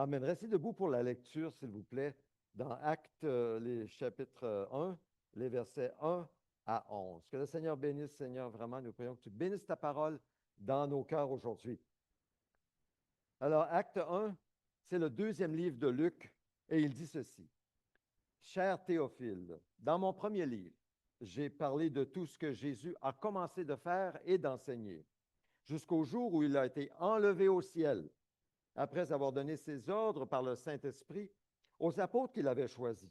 Amen. Restez debout pour la lecture, s'il vous plaît, dans Actes, les chapitres 1, les versets 1 à 11. Que le Seigneur bénisse, Seigneur, vraiment, nous prions que tu bénisses ta parole dans nos cœurs aujourd'hui. Alors, Acte 1, c'est le deuxième livre de Luc, et il dit ceci. Cher Théophile, dans mon premier livre, j'ai parlé de tout ce que Jésus a commencé de faire et d'enseigner, jusqu'au jour où il a été enlevé au ciel, après avoir donné ses ordres par le Saint-Esprit aux apôtres qu'il avait choisis.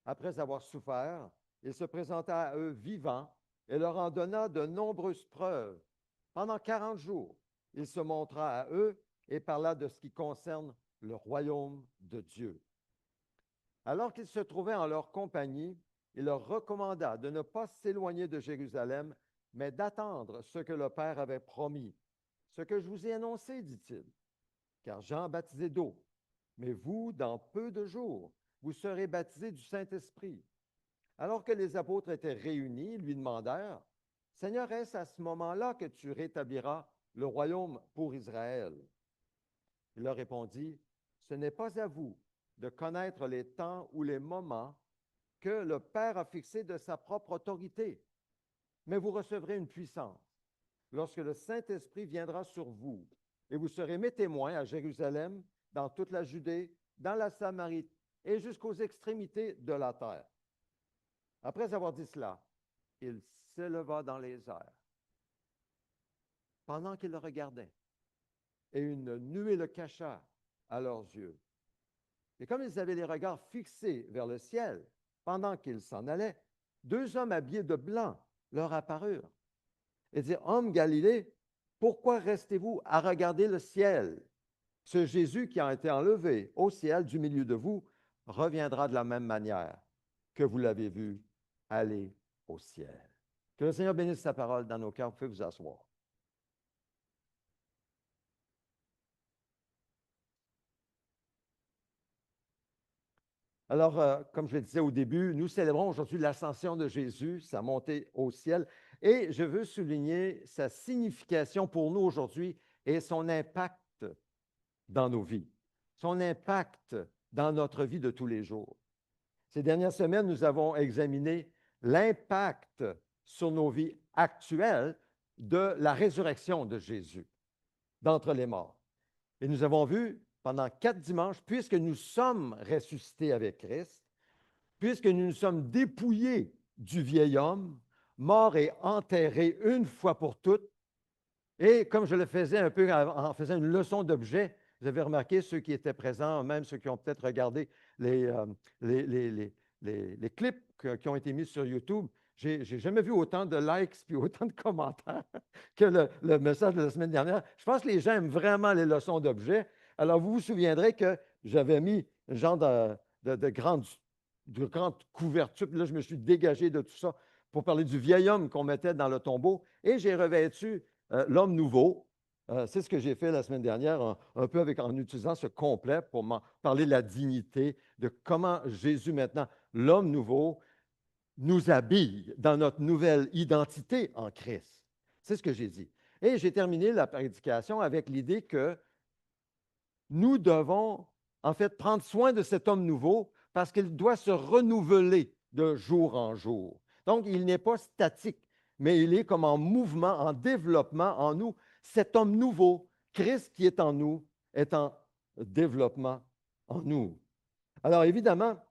Après avoir souffert, il se présenta à eux vivant et leur en donna de nombreuses preuves. Pendant 40 jours, il se montra à eux et parla de ce qui concerne le royaume de Dieu. Alors qu'ils se trouvaient en leur compagnie, il leur recommanda de ne pas s'éloigner de Jérusalem, mais d'attendre ce que le Père avait promis. Ce que je vous ai annoncé, dit-il, car Jean baptisait d'eau, mais vous, dans peu de jours, vous serez baptisés du Saint-Esprit. Alors que les apôtres étaient réunis, ils lui demandèrent, Seigneur, est-ce à ce moment-là que tu rétabliras le royaume pour Israël? Il leur répondit, ce n'est pas à vous de connaître les temps ou les moments que le Père a fixés de sa propre autorité, mais vous recevrez une puissance lorsque le Saint-Esprit viendra sur vous, et vous serez mes témoins à Jérusalem, dans toute la Judée, dans la Samarie et jusqu'aux extrémités de la terre. Après avoir dit cela, il s'éleva dans les airs pendant qu'ils le regardaient, et une nuée le cacha à leurs yeux. Et comme ils avaient les regards fixés vers le ciel, pendant qu'ils s'en allaient, deux hommes habillés de blanc leur apparurent et dirent, Hommes Galilée, pourquoi restez-vous à regarder le ciel? Ce Jésus qui a été enlevé au ciel du milieu de vous reviendra de la même manière que vous l'avez vu aller au ciel. Que le Seigneur bénisse sa parole dans nos cœurs. Vous pouvez vous asseoir. Alors, comme je le disais au début, nous célébrons aujourd'hui l'ascension de Jésus, sa montée au ciel, et je veux souligner sa signification pour nous aujourd'hui et son impact dans nos vies, son impact dans notre vie de tous les jours. Ces dernières semaines, nous avons examiné l'impact sur nos vies actuelles de la résurrection de Jésus d'entre les morts. Et nous avons vu pendant 4 dimanches, puisque nous sommes ressuscités avec Christ, puisque nous nous sommes dépouillés du vieil homme, mort et enterré une fois pour toutes, et comme je le faisais un peu en faisant une leçon d'objet, vous avez remarqué, ceux qui étaient présents, même ceux qui ont peut-être regardé les, les, les, les clips qui ont été mis sur YouTube, j'ai jamais vu autant de likes puis autant de commentaires que le message de la semaine dernière. Je pense que les gens aiment vraiment les leçons d'objet. Alors, vous vous souviendrez que j'avais mis un genre de grande couverture, puis là, je me suis dégagé de tout ça pour parler du vieil homme qu'on mettait dans le tombeau, et j'ai revêtu l'homme nouveau. C'est ce que j'ai fait la semaine dernière, un peu en utilisant ce complet pour parler de la dignité, de comment Jésus maintenant, l'homme nouveau, nous habille dans notre nouvelle identité en Christ. C'est ce que j'ai dit. Et j'ai terminé la prédication avec l'idée que nous devons en fait prendre soin de cet homme nouveau parce qu'il doit se renouveler de jour en jour. Donc, il n'est pas statique, mais il est comme en mouvement, en développement en nous. Cet homme nouveau, Christ qui est en nous, est en développement en nous. Alors, évidemment,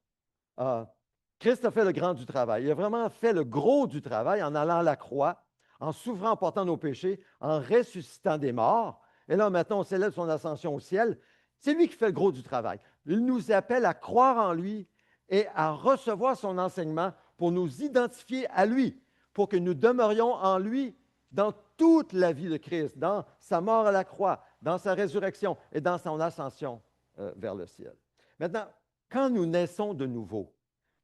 Christ a fait le grand du travail. Il a vraiment fait le gros du travail en allant à la croix, en souffrant, en portant nos péchés, en ressuscitant des morts. Et là, maintenant, on célèbre son ascension au ciel. C'est lui qui fait le gros du travail. Il nous appelle à croire en lui et à recevoir son enseignement pour nous identifier à lui, pour que nous demeurions en lui dans toute la vie de Christ, dans sa mort à la croix, dans sa résurrection et dans son ascension vers le ciel. Maintenant, quand nous naissons de nouveau,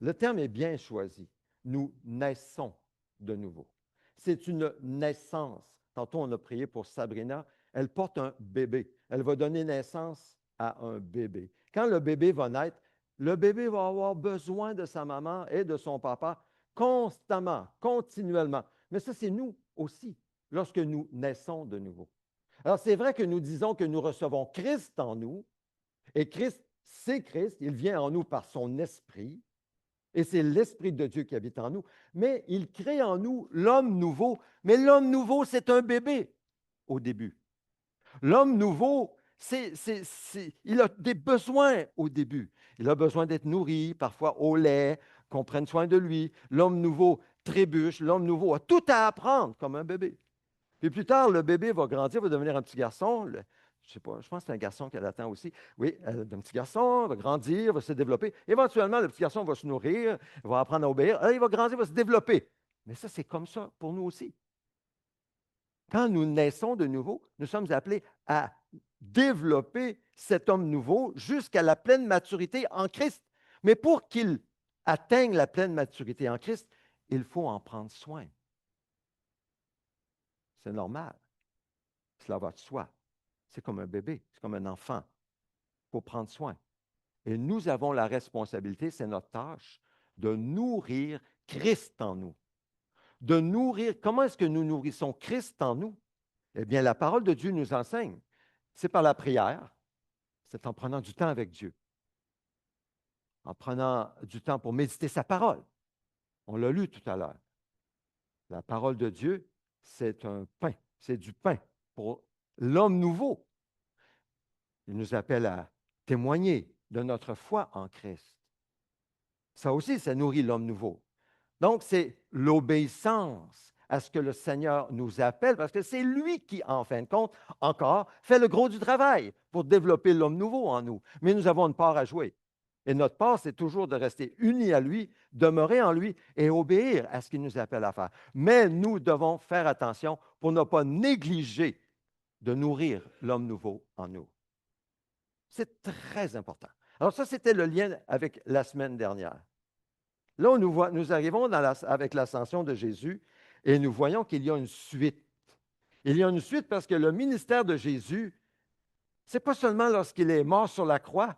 le terme est bien choisi. Nous naissons de nouveau. C'est une naissance. Tantôt, on a prié pour Sabrina. Elle porte un bébé. Elle va donner naissance à un bébé. Quand le bébé va naître, le bébé va avoir besoin de sa maman et de son papa constamment, continuellement. Mais ça, c'est nous aussi, lorsque nous naissons de nouveau. Alors, c'est vrai que nous disons que nous recevons Christ en nous, Et Christ, c'est Christ, il vient en nous par son esprit, et c'est l'Esprit de Dieu qui habite en nous, mais il crée en nous l'homme nouveau. Mais l'homme nouveau, c'est un bébé au début. L'homme nouveau, il a des besoins au début. Il a besoin d'être nourri, parfois au lait, qu'on prenne soin de lui. L'homme nouveau trébuche, l'homme nouveau a tout à apprendre comme un bébé. Puis plus tard, le bébé va grandir, va devenir un petit garçon. Je sais pas, je pense que c'est un garçon qu'elle attend aussi. Oui, un petit garçon va grandir, va se développer. Éventuellement, le petit garçon va se nourrir, va apprendre à obéir. Il va grandir, va se développer. Mais ça, c'est comme ça pour nous aussi. Quand nous naissons de nouveau, nous sommes appelés à développer cet homme nouveau jusqu'à la pleine maturité en Christ. Mais pour qu'il atteigne la pleine maturité en Christ, il faut en prendre soin. C'est normal. Cela va de soi. C'est comme un bébé, c'est comme un enfant. Il faut prendre soin. Et nous avons la responsabilité, c'est notre tâche, de nourrir Christ en nous. De nourrir, comment est-ce que nous nourrissons Christ en nous? Eh bien, la parole de Dieu nous enseigne. C'est par la prière, c'est en prenant du temps avec Dieu, en prenant du temps pour méditer sa parole. On l'a lu tout à l'heure. La parole de Dieu, c'est un pain, c'est du pain pour l'homme nouveau. Il nous appelle à témoigner de notre foi en Christ. Ça aussi, ça nourrit l'homme nouveau. Donc, c'est l'obéissance à ce que le Seigneur nous appelle, parce que c'est lui qui, en fin de compte, encore, fait le gros du travail pour développer l'homme nouveau en nous. Mais nous avons une part à jouer. Et notre part, c'est toujours de rester unis à lui, demeurer en lui et obéir à ce qu'il nous appelle à faire. Mais nous devons faire attention pour ne pas négliger de nourrir l'homme nouveau en nous. C'est très important. Alors ça, c'était le lien avec la semaine dernière. Là, nous arrivons avec l'ascension de Jésus et nous voyons qu'il y a une suite. Il y a une suite parce que le ministère de Jésus, ce n'est pas seulement lorsqu'il est mort sur la croix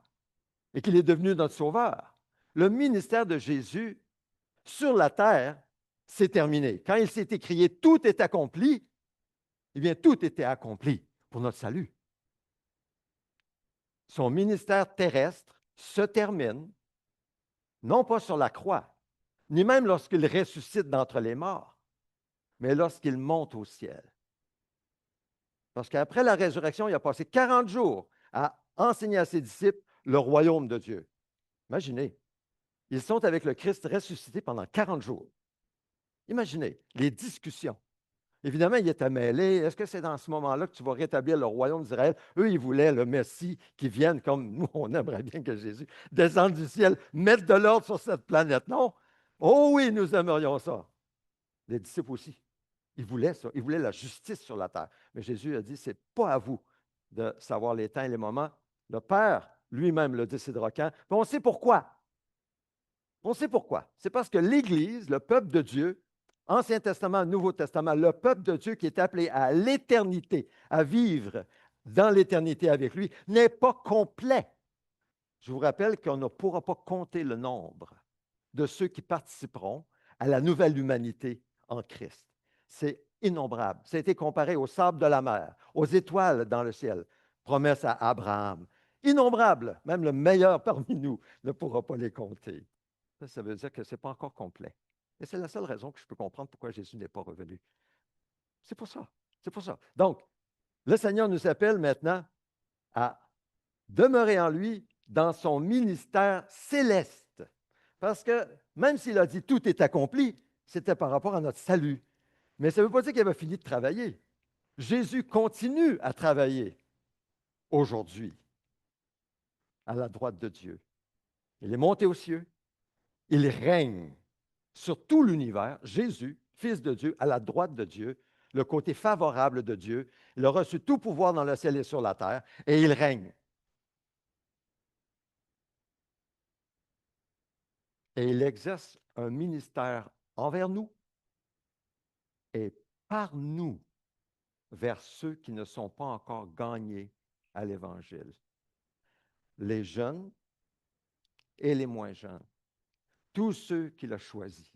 et qu'il est devenu notre sauveur. Le ministère de Jésus sur la terre, c'est terminé. Quand il s'est écrié « Tout est accompli », eh bien, tout était accompli pour notre salut. Son ministère terrestre se termine, non pas sur la croix, ni même lorsqu'il ressuscite d'entre les morts, mais lorsqu'il monte au ciel. Parce qu'après la résurrection, il a passé 40 jours à enseigner à ses disciples le royaume de Dieu. Imaginez, ils sont avec le Christ ressuscité pendant 40 jours. Imaginez les discussions. Évidemment, il était mêlé. Est-ce que c'est dans ce moment-là que tu vas rétablir le royaume d'Israël? Eux, ils voulaient le Messie qui vienne comme nous, on aimerait bien que Jésus descende du ciel, mette de l'ordre sur cette planète. Non? Oh oui, nous aimerions ça. Les disciples aussi. Ils voulaient ça. Ils voulaient la justice sur la terre. Mais Jésus a dit, ce n'est pas à vous de savoir les temps et les moments. Le Père lui-même le décidera quand. Puis on sait pourquoi. On sait pourquoi. C'est parce que l'Église, le peuple de Dieu, Ancien Testament, Nouveau Testament, le peuple de Dieu qui est appelé à l'éternité, à vivre dans l'éternité avec lui, n'est pas complet. Je vous rappelle qu'on ne pourra pas compter le nombre de ceux qui participeront à la nouvelle humanité en Christ. C'est innombrable. Ça a été comparé au sable de la mer, aux étoiles dans le ciel. Promesse à Abraham. Innombrable. Même le meilleur parmi nous ne pourra pas les compter. Ça veut dire que ce n'est pas encore complet. Et c'est la seule raison que je peux comprendre pourquoi Jésus n'est pas revenu. C'est pour ça. C'est pour ça. Donc, le Seigneur nous appelle maintenant à demeurer en lui dans son ministère céleste. Parce que même s'il a dit tout est accompli, c'était par rapport à notre salut. Mais ça ne veut pas dire qu'il avait fini de travailler. Jésus continue à travailler aujourd'hui à la droite de Dieu. Il est monté aux cieux. Il règne sur tout l'univers. Jésus, Fils de Dieu, à la droite de Dieu, le côté favorable de Dieu. Il a reçu tout pouvoir dans le ciel et sur la terre, et il règne. Et il exerce un ministère envers nous et par nous vers ceux qui ne sont pas encore gagnés à l'Évangile. Les jeunes et les moins jeunes. Tous ceux qu'il a choisis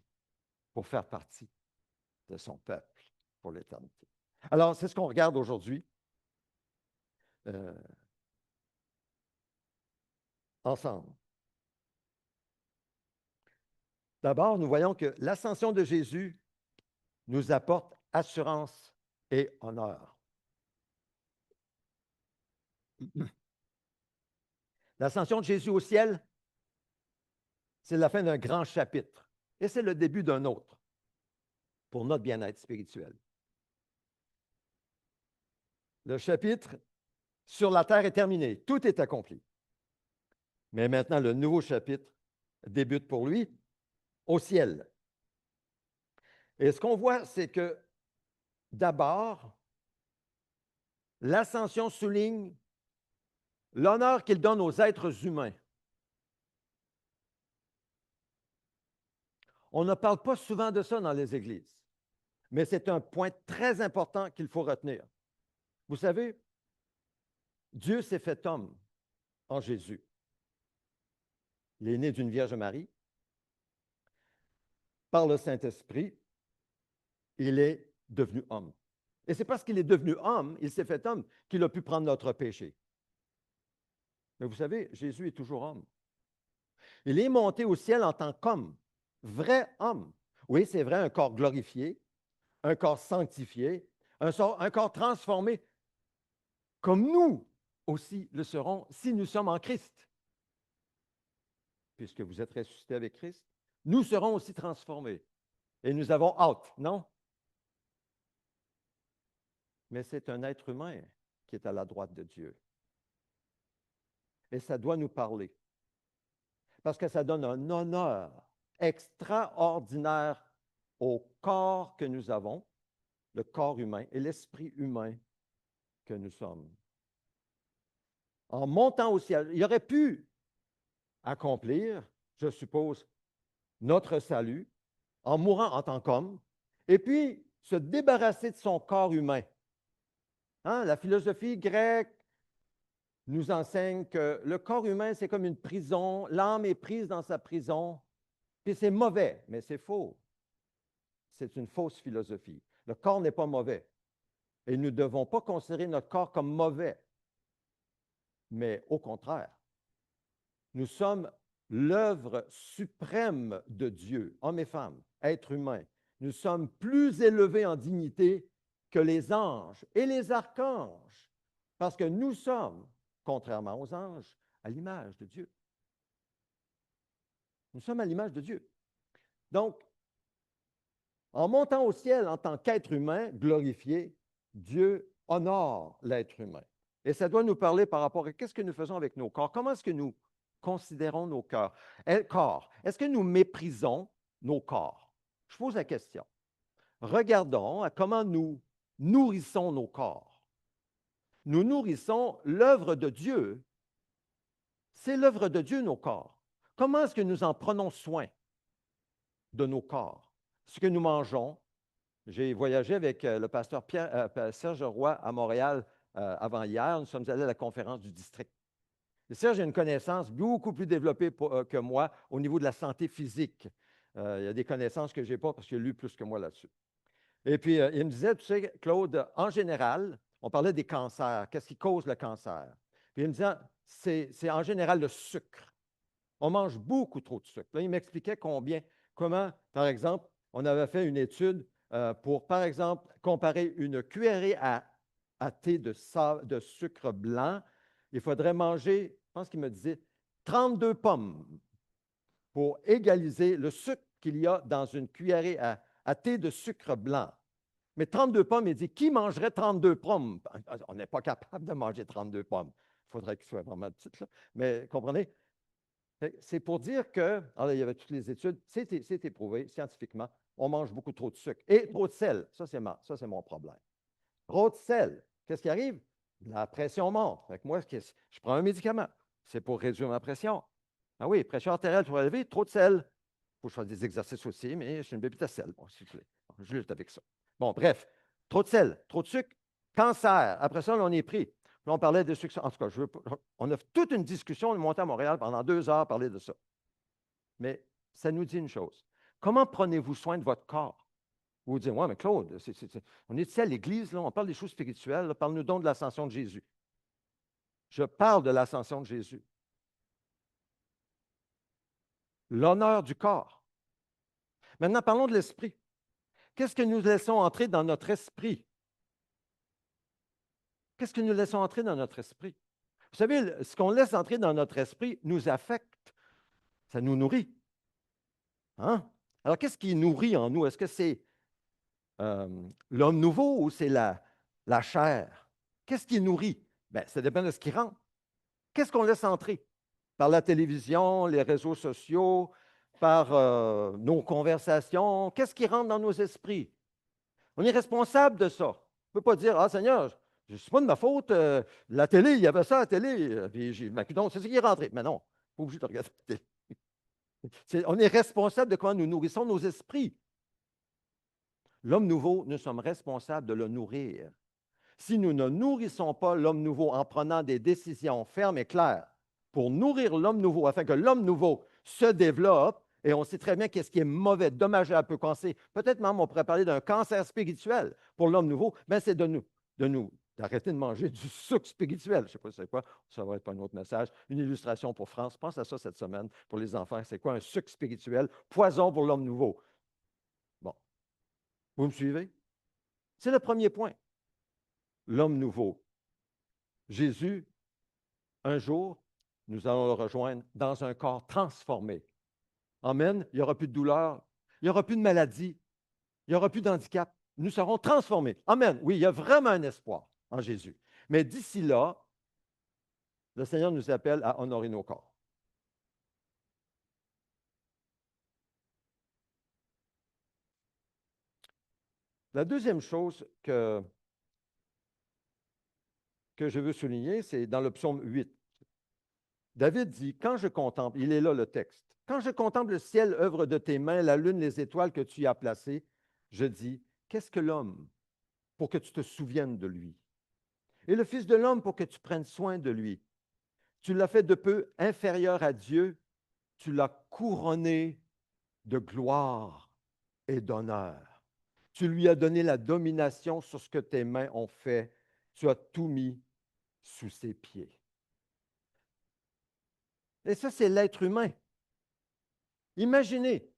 pour faire partie de son peuple pour l'éternité. Alors, c'est ce qu'on regarde aujourd'hui. ensemble. D'abord, nous voyons que l'ascension de Jésus nous apporte assurance et honneur. L'ascension de Jésus au ciel, c'est la fin d'un grand chapitre et c'est le début d'un autre pour notre bien-être spirituel. Le chapitre sur la terre est terminé, tout est accompli. Mais maintenant, le nouveau chapitre débute pour lui au ciel. Et ce qu'on voit, c'est que d'abord, l'ascension souligne l'honneur qu'il donne aux êtres humains. On ne parle pas souvent de ça dans les églises, mais c'est un point très important qu'il faut retenir. Vous savez, Dieu s'est fait homme en Jésus. Il est né d'une Vierge Marie. Par le Saint-Esprit, il est devenu homme. Et c'est parce qu'il est devenu homme, il s'est fait homme, qu'il a pu prendre notre péché. Mais vous savez, Jésus est toujours homme. Il est monté au ciel en tant qu'homme, vrai homme. Oui, c'est vrai, un corps glorifié, un corps sanctifié, un corps transformé, comme nous aussi le serons si nous sommes en Christ. Puisque vous êtes ressuscités avec Christ, nous serons aussi transformés. Et nous avons hâte, non? Mais c'est un être humain qui est à la droite de Dieu. Et ça doit nous parler. Parce que ça donne un honneur extraordinaire au corps que nous avons, le corps humain et l'esprit humain que nous sommes. En montant au ciel, il aurait pu accomplir, je suppose, notre salut en mourant en tant qu'homme et puis se débarrasser de son corps humain. Hein? La philosophie grecque nous enseigne que le corps humain, c'est comme une prison, l'âme est prise dans sa prison, puis c'est mauvais, mais c'est faux. C'est une fausse philosophie. Le corps n'est pas mauvais. Et nous ne devons pas considérer notre corps comme mauvais. Mais au contraire, nous sommes l'œuvre suprême de Dieu, hommes et femmes, êtres humains. Nous sommes plus élevés en dignité que les anges et les archanges, parce que nous sommes, contrairement aux anges, à l'image de Dieu. Nous sommes à l'image de Dieu. Donc, en montant au ciel en tant qu'être humain glorifié, Dieu honore l'être humain. Et ça doit nous parler par rapport à qu'est-ce que nous faisons avec nos corps. Comment est-ce que nous considérons nos corps? Est-ce que nous méprisons nos corps? Je pose la question. Regardons à comment nous nourrissons nos corps. Nous nourrissons l'œuvre de Dieu. C'est l'œuvre de Dieu, nos corps. Comment est-ce que nous en prenons soin de nos corps? Ce que nous mangeons. J'ai voyagé avec le pasteur Serge Roy à Montréal avant-hier. Nous sommes allés à la conférence du district. Et Serge a une connaissance beaucoup plus développée que moi au niveau de la santé physique. Il y a des connaissances que je n'ai pas parce qu'il a lu plus que moi là-dessus. Et puis, il me disait, tu sais, Claude, en général, on parlait des cancers. Qu'est-ce qui cause le cancer? Puis il me disait, c'est en général le sucre. On mange beaucoup trop de sucre. Là, il m'expliquait comment, par exemple, on avait fait une étude pour, par exemple, comparer une cuillerée à thé de sucre blanc. Il faudrait manger, je pense qu'il me disait, 32 pommes pour égaliser le sucre qu'il y a dans une cuillerée à thé de sucre blanc. Mais 32 pommes, il dit, qui mangerait 32 pommes? On n'est pas capable de manger 32 pommes. Il faudrait qu'il soit vraiment petit, là. Mais comprenez? C'est pour dire que, alors il y avait toutes les études, c'est éprouvé scientifiquement, on mange beaucoup trop de sucre. Et trop de sel, ça c'est mon problème. Trop de sel, qu'est-ce qui arrive? La pression monte. Fait que moi, je prends un médicament, c'est pour réduire ma pression. Ah oui, pression artérielle trop élevée, trop de sel. Il faut que je fasse des exercices aussi, mais je suis une bébête à sel. Bon, s'il vous plaît. Je lutte avec ça. Bon, bref, trop de sel, trop de sucre, cancer. Après ça, on est pris. Là, on parlait de sucre. En tout cas, on a toute une discussion, on est monté à Montréal pendant 2 heures à parler de ça. Mais ça nous dit une chose. Comment prenez-vous soin de votre corps? Vous vous dites, ouais, mais Claude, on est ici à l'Église, là, on parle des choses spirituelles, parle-nous donc de l'ascension de Jésus. Je parle de l'ascension de Jésus. l'honneur du corps. Maintenant, parlons de l'esprit. Qu'est-ce que nous laissons entrer dans notre esprit? Qu'est-ce que nous laissons entrer dans notre esprit? Vous savez, ce qu'on laisse entrer dans notre esprit nous affecte, ça nous nourrit. Hein? Alors, qu'est-ce qui nourrit en nous? Est-ce que c'est l'homme nouveau ou c'est la chair? Qu'est-ce qui nourrit? Bien, ça dépend de ce qui rentre. Qu'est-ce qu'on laisse entrer? Par la télévision, les réseaux sociaux, par nos conversations. Qu'est-ce qui rentre dans nos esprits? On est responsable de ça. On ne peut pas dire, ah Seigneur, ce n'est pas de ma faute, la télé, il y avait ça à la télé, puis c'est ce qui est rentré. Mais non, pas obligé de regarder la télé. On est responsable de comment nous nourrissons nos esprits. L'homme nouveau, nous sommes responsables de le nourrir. Si nous ne nourrissons pas l'homme nouveau en prenant des décisions fermes et claires pour nourrir l'homme nouveau, afin que l'homme nouveau se développe, et on sait très bien qu'est-ce qui est mauvais, dommageable, peut causer. Peut-être même on pourrait parler d'un cancer spirituel pour l'homme nouveau, mais c'est d'arrêter de manger du sucre spirituel. Je ne sais pas si c'est quoi, ça va être un autre message. Une illustration pour France. Pense à ça cette semaine pour les enfants. C'est quoi un sucre spirituel? Poison pour l'homme nouveau. Bon, vous me suivez? C'est le premier point. L'homme nouveau. Jésus, un jour, nous allons le rejoindre dans un corps transformé. Amen. Il n'y aura plus de douleur, il n'y aura plus de maladie, il n'y aura plus d'handicap. Nous serons transformés. Amen. Oui, il y a vraiment un espoir en Jésus. Mais d'ici là, le Seigneur nous appelle à honorer nos corps. La deuxième chose que je veux souligner, c'est dans le psaume 8. David dit, quand je contemple, il est là le texte, quand je contemple le ciel, œuvre de tes mains, la lune, les étoiles que tu y as placées, je dis, qu'est-ce que l'homme pour que tu te souviennes de lui? Et le Fils de l'homme pour que tu prennes soin de lui. Tu l'as fait de peu inférieur à Dieu, tu l'as couronné de gloire et d'honneur. Tu lui as donné la domination sur ce que tes mains ont fait. Tu as tout mis sous ses pieds. Et ça, c'est l'être humain. Imaginez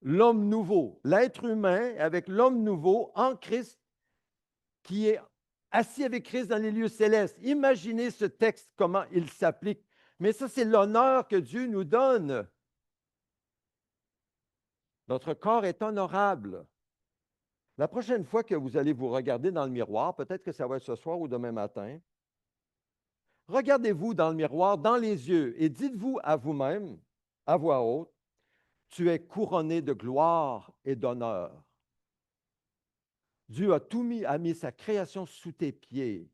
l'homme nouveau, l'être humain avec l'homme nouveau en Christ qui est assis avec Christ dans les lieux célestes. Imaginez ce texte, comment il s'applique. Mais ça, c'est l'honneur que Dieu nous donne. Notre corps est honorable. La prochaine fois que vous allez vous regarder dans le miroir, peut-être que ça va être ce soir ou demain matin, regardez-vous dans le miroir, dans les yeux, et dites-vous à vous-même, à voix haute, tu es couronné de gloire et d'honneur. Dieu a tout mis, a mis sa création sous tes pieds.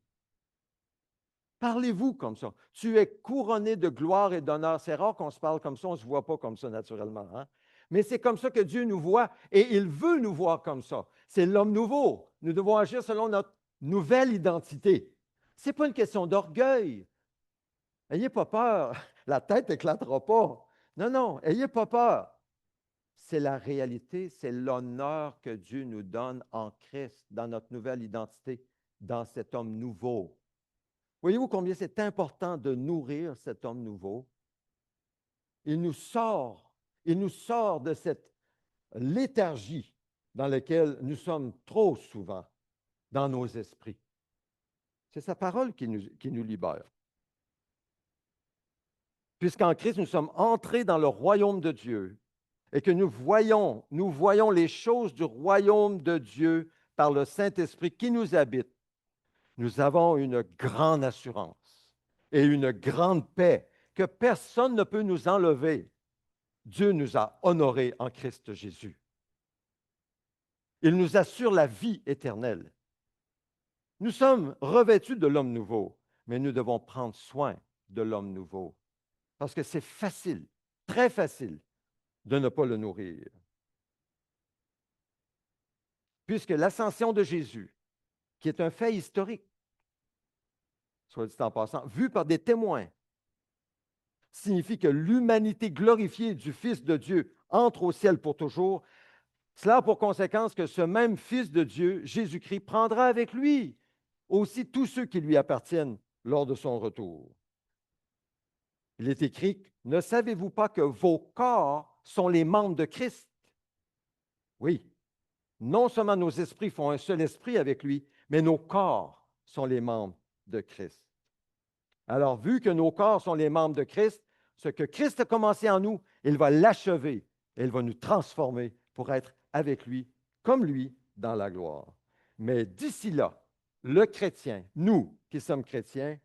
Parlez-vous comme ça. Tu es couronné de gloire et d'honneur. C'est rare qu'on se parle comme ça, on ne se voit pas comme ça naturellement. Hein? Mais c'est comme ça que Dieu nous voit et il veut nous voir comme ça. C'est l'homme nouveau. Nous devons agir selon notre nouvelle identité. Ce n'est pas une question d'orgueil. Ayez pas peur. La tête n'éclatera pas. Non, non, ayez pas peur. C'est la réalité, c'est l'honneur que Dieu nous donne en Christ, dans notre nouvelle identité, dans cet homme nouveau. Voyez-vous combien c'est important de nourrir cet homme nouveau? Il nous sort de cette léthargie dans laquelle nous sommes trop souvent dans nos esprits. C'est sa parole qui nous libère. Puisqu'en Christ, nous sommes entrés dans le royaume de Dieu et que nous voyons les choses du royaume de Dieu par le Saint-Esprit qui nous habite, nous avons une grande assurance et une grande paix que personne ne peut nous enlever. Dieu nous a honorés en Christ Jésus. Il nous assure la vie éternelle. Nous sommes revêtus de l'homme nouveau, mais nous devons prendre soin de l'homme nouveau. Parce que c'est facile, très facile, de ne pas le nourrir. Puisque l'ascension de Jésus, qui est un fait historique, soit dit en passant, vu par des témoins, signifie que l'humanité glorifiée du Fils de Dieu entre au ciel pour toujours. Cela a pour conséquence que ce même Fils de Dieu, Jésus-Christ, prendra avec lui aussi tous ceux qui lui appartiennent lors de son retour. Il est écrit, ne savez-vous pas que vos corps sont les membres de Christ. Oui, non seulement nos esprits font un seul esprit avec lui, mais nos corps sont les membres de Christ. Alors, vu que nos corps sont les membres de Christ, ce que Christ a commencé en nous, il va l'achever et il va nous transformer pour être avec lui, comme lui, dans la gloire. Mais d'ici là, le chrétien, nous qui sommes chrétiens,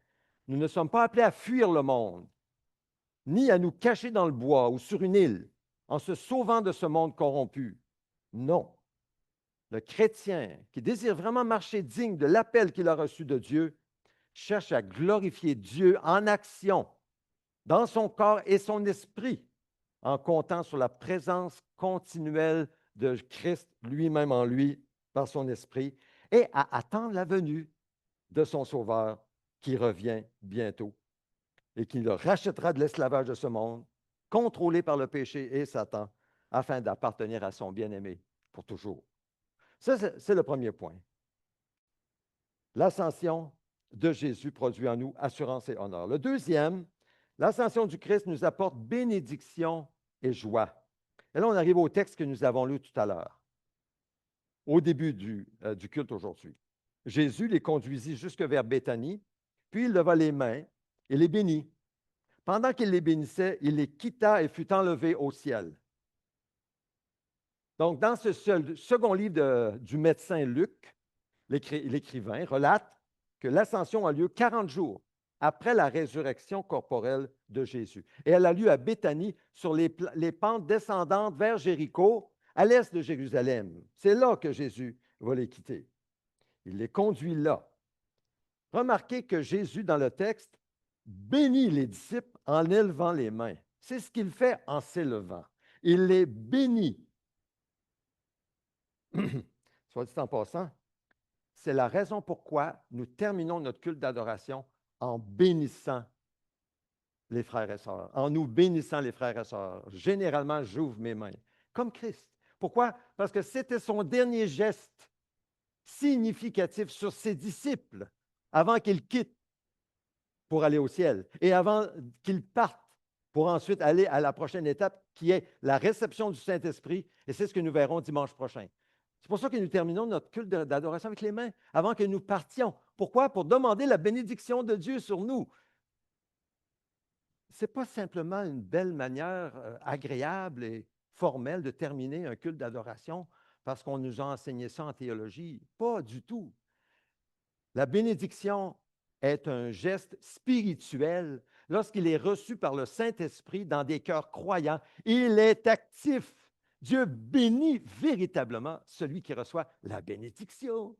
nous ne sommes pas appelés à fuir le monde, ni à nous cacher dans le bois ou sur une île en se sauvant de ce monde corrompu. Non. Le chrétien qui désire vraiment marcher digne de l'appel qu'il a reçu de Dieu cherche à glorifier Dieu en action dans son corps et son esprit en comptant sur la présence continuelle de Christ lui-même en lui par son esprit et à attendre la venue de son Sauveur qui revient bientôt et qui le rachètera de l'esclavage de ce monde, contrôlé par le péché et Satan, afin d'appartenir à son bien-aimé pour toujours. Ça, c'est le premier point. L'ascension de Jésus produit en nous assurance et honneur. Le deuxième, l'ascension du Christ nous apporte bénédiction et joie. Et là, on arrive au texte que nous avons lu tout à l'heure, au début du culte aujourd'hui. Jésus les conduisit jusque vers Béthanie, puis il leva les mains et les bénit. Pendant qu'il les bénissait, il les quitta et fut enlevé au ciel. Donc, dans ce second livre du médecin Luc, l'écrivain relate que l'ascension a lieu 40 jours après la résurrection corporelle de Jésus. Et elle a lieu à Béthanie, sur les pentes descendantes vers Jéricho, à l'est de Jérusalem. C'est là que Jésus va les quitter. Il les conduit là. Remarquez que Jésus, dans le texte, bénit les disciples en élevant les mains. C'est ce qu'il fait en s'élevant. Il les bénit. Soit dit en passant, c'est la raison pourquoi nous terminons notre culte d'adoration en bénissant les frères et sœurs, en nous bénissant les frères et sœurs. Généralement, j'ouvre mes mains, comme Christ. Pourquoi? Parce que c'était son dernier geste significatif sur ses disciples avant qu'ils quittent pour aller au ciel et avant qu'ils partent pour ensuite aller à la prochaine étape qui est la réception du Saint-Esprit. Et c'est ce que nous verrons dimanche prochain. C'est pour ça que nous terminons notre culte d'adoration avec les mains avant que nous partions. Pourquoi? Pour demander la bénédiction de Dieu sur nous. Ce n'est pas simplement une belle manière agréable et formelle de terminer un culte d'adoration parce qu'on nous a enseigné ça en théologie. Pas du tout. La bénédiction est un geste spirituel lorsqu'il est reçu par le Saint-Esprit dans des cœurs croyants. Il est actif. Dieu bénit véritablement celui qui reçoit la bénédiction.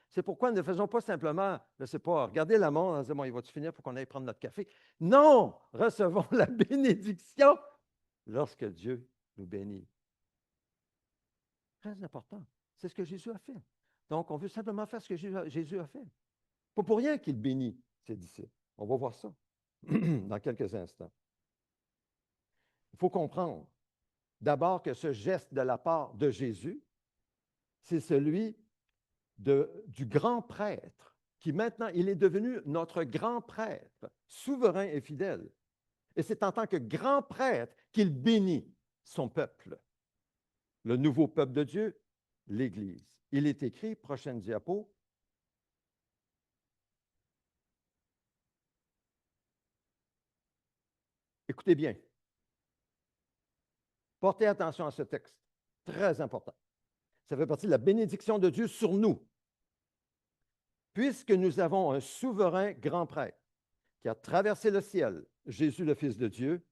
C'est pourquoi nous ne faisons pas simplement, je ne sais pas, regarder la montre en disant, bon, il va-tu finir pour qu'on aille prendre notre café? Non! Recevons la bénédiction lorsque Dieu nous bénit. Très important. C'est ce que Jésus a fait. Donc, on veut simplement faire ce que Jésus a fait. Pas pour rien qu'il bénit ses disciples. On va voir ça dans quelques instants. Il faut comprendre d'abord que ce geste de la part de Jésus, c'est celui du grand prêtre, qui maintenant, il est devenu notre grand prêtre, souverain et fidèle. Et c'est en tant que grand prêtre qu'il bénit son peuple, le nouveau peuple de Dieu, l'Église. Il est écrit, prochaine diapo, écoutez bien, portez attention à ce texte, très important. Ça fait partie de la bénédiction de Dieu sur nous. Puisque nous avons un souverain grand prêtre qui a traversé le ciel, Jésus le Fils de Dieu,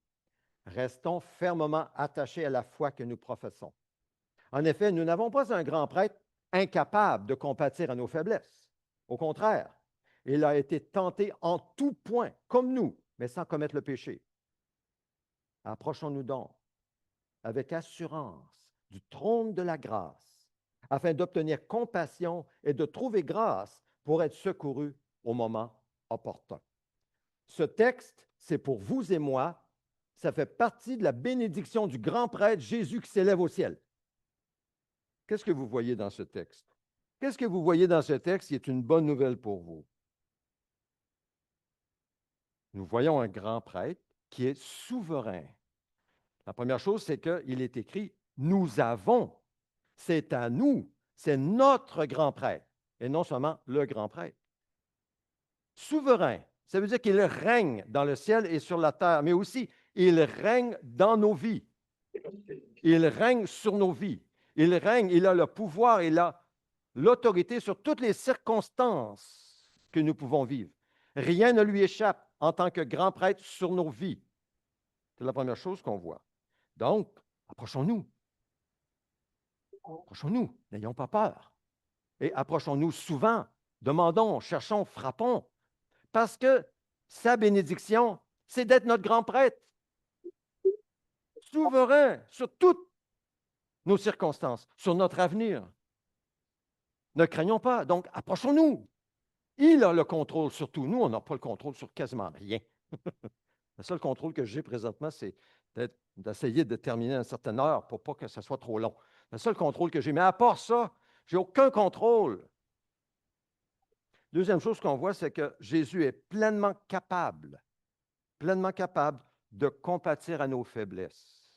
restons fermement attachés à la foi que nous professons. En effet, nous n'avons pas un grand prêtre incapable de compatir à nos faiblesses. Au contraire, il a été tenté en tout point, comme nous, mais sans commettre le péché. Approchons-nous donc avec assurance du trône de la grâce, afin d'obtenir compassion et de trouver grâce pour être secouru au moment opportun. Ce texte, c'est pour vous et moi, ça fait partie de la bénédiction du grand prêtre Jésus qui s'élève au ciel. Qu'est-ce que vous voyez dans ce texte? Qu'est-ce que vous voyez dans ce texte qui est une bonne nouvelle pour vous? Nous voyons un grand prêtre qui est souverain. La première chose, c'est qu'il est écrit, nous avons, c'est à nous, c'est notre grand prêtre, et non seulement le grand prêtre. Souverain, ça veut dire qu'il règne dans le ciel et sur la terre, mais aussi il règne dans nos vies. Il règne sur nos vies. Il règne, il a le pouvoir, il a l'autorité sur toutes les circonstances que nous pouvons vivre. Rien ne lui échappe en tant que grand prêtre sur nos vies. C'est la première chose qu'on voit. Donc, approchons-nous. Approchons-nous, n'ayons pas peur. Et approchons-nous souvent, demandons, cherchons, frappons, parce que sa bénédiction, c'est d'être notre grand prêtre, souverain sur toutes nos circonstances, sur notre avenir. Ne craignons pas, donc approchons-nous. Il a le contrôle sur tout. Nous, on n'a pas le contrôle sur quasiment rien. Le seul contrôle que j'ai présentement, c'est d'essayer de terminer à une certaine heure pour pas que ce soit trop long. Le seul contrôle que j'ai. Mais à part ça, je n'ai aucun contrôle. Deuxième chose qu'on voit, c'est que Jésus est pleinement capable de compatir à nos faiblesses.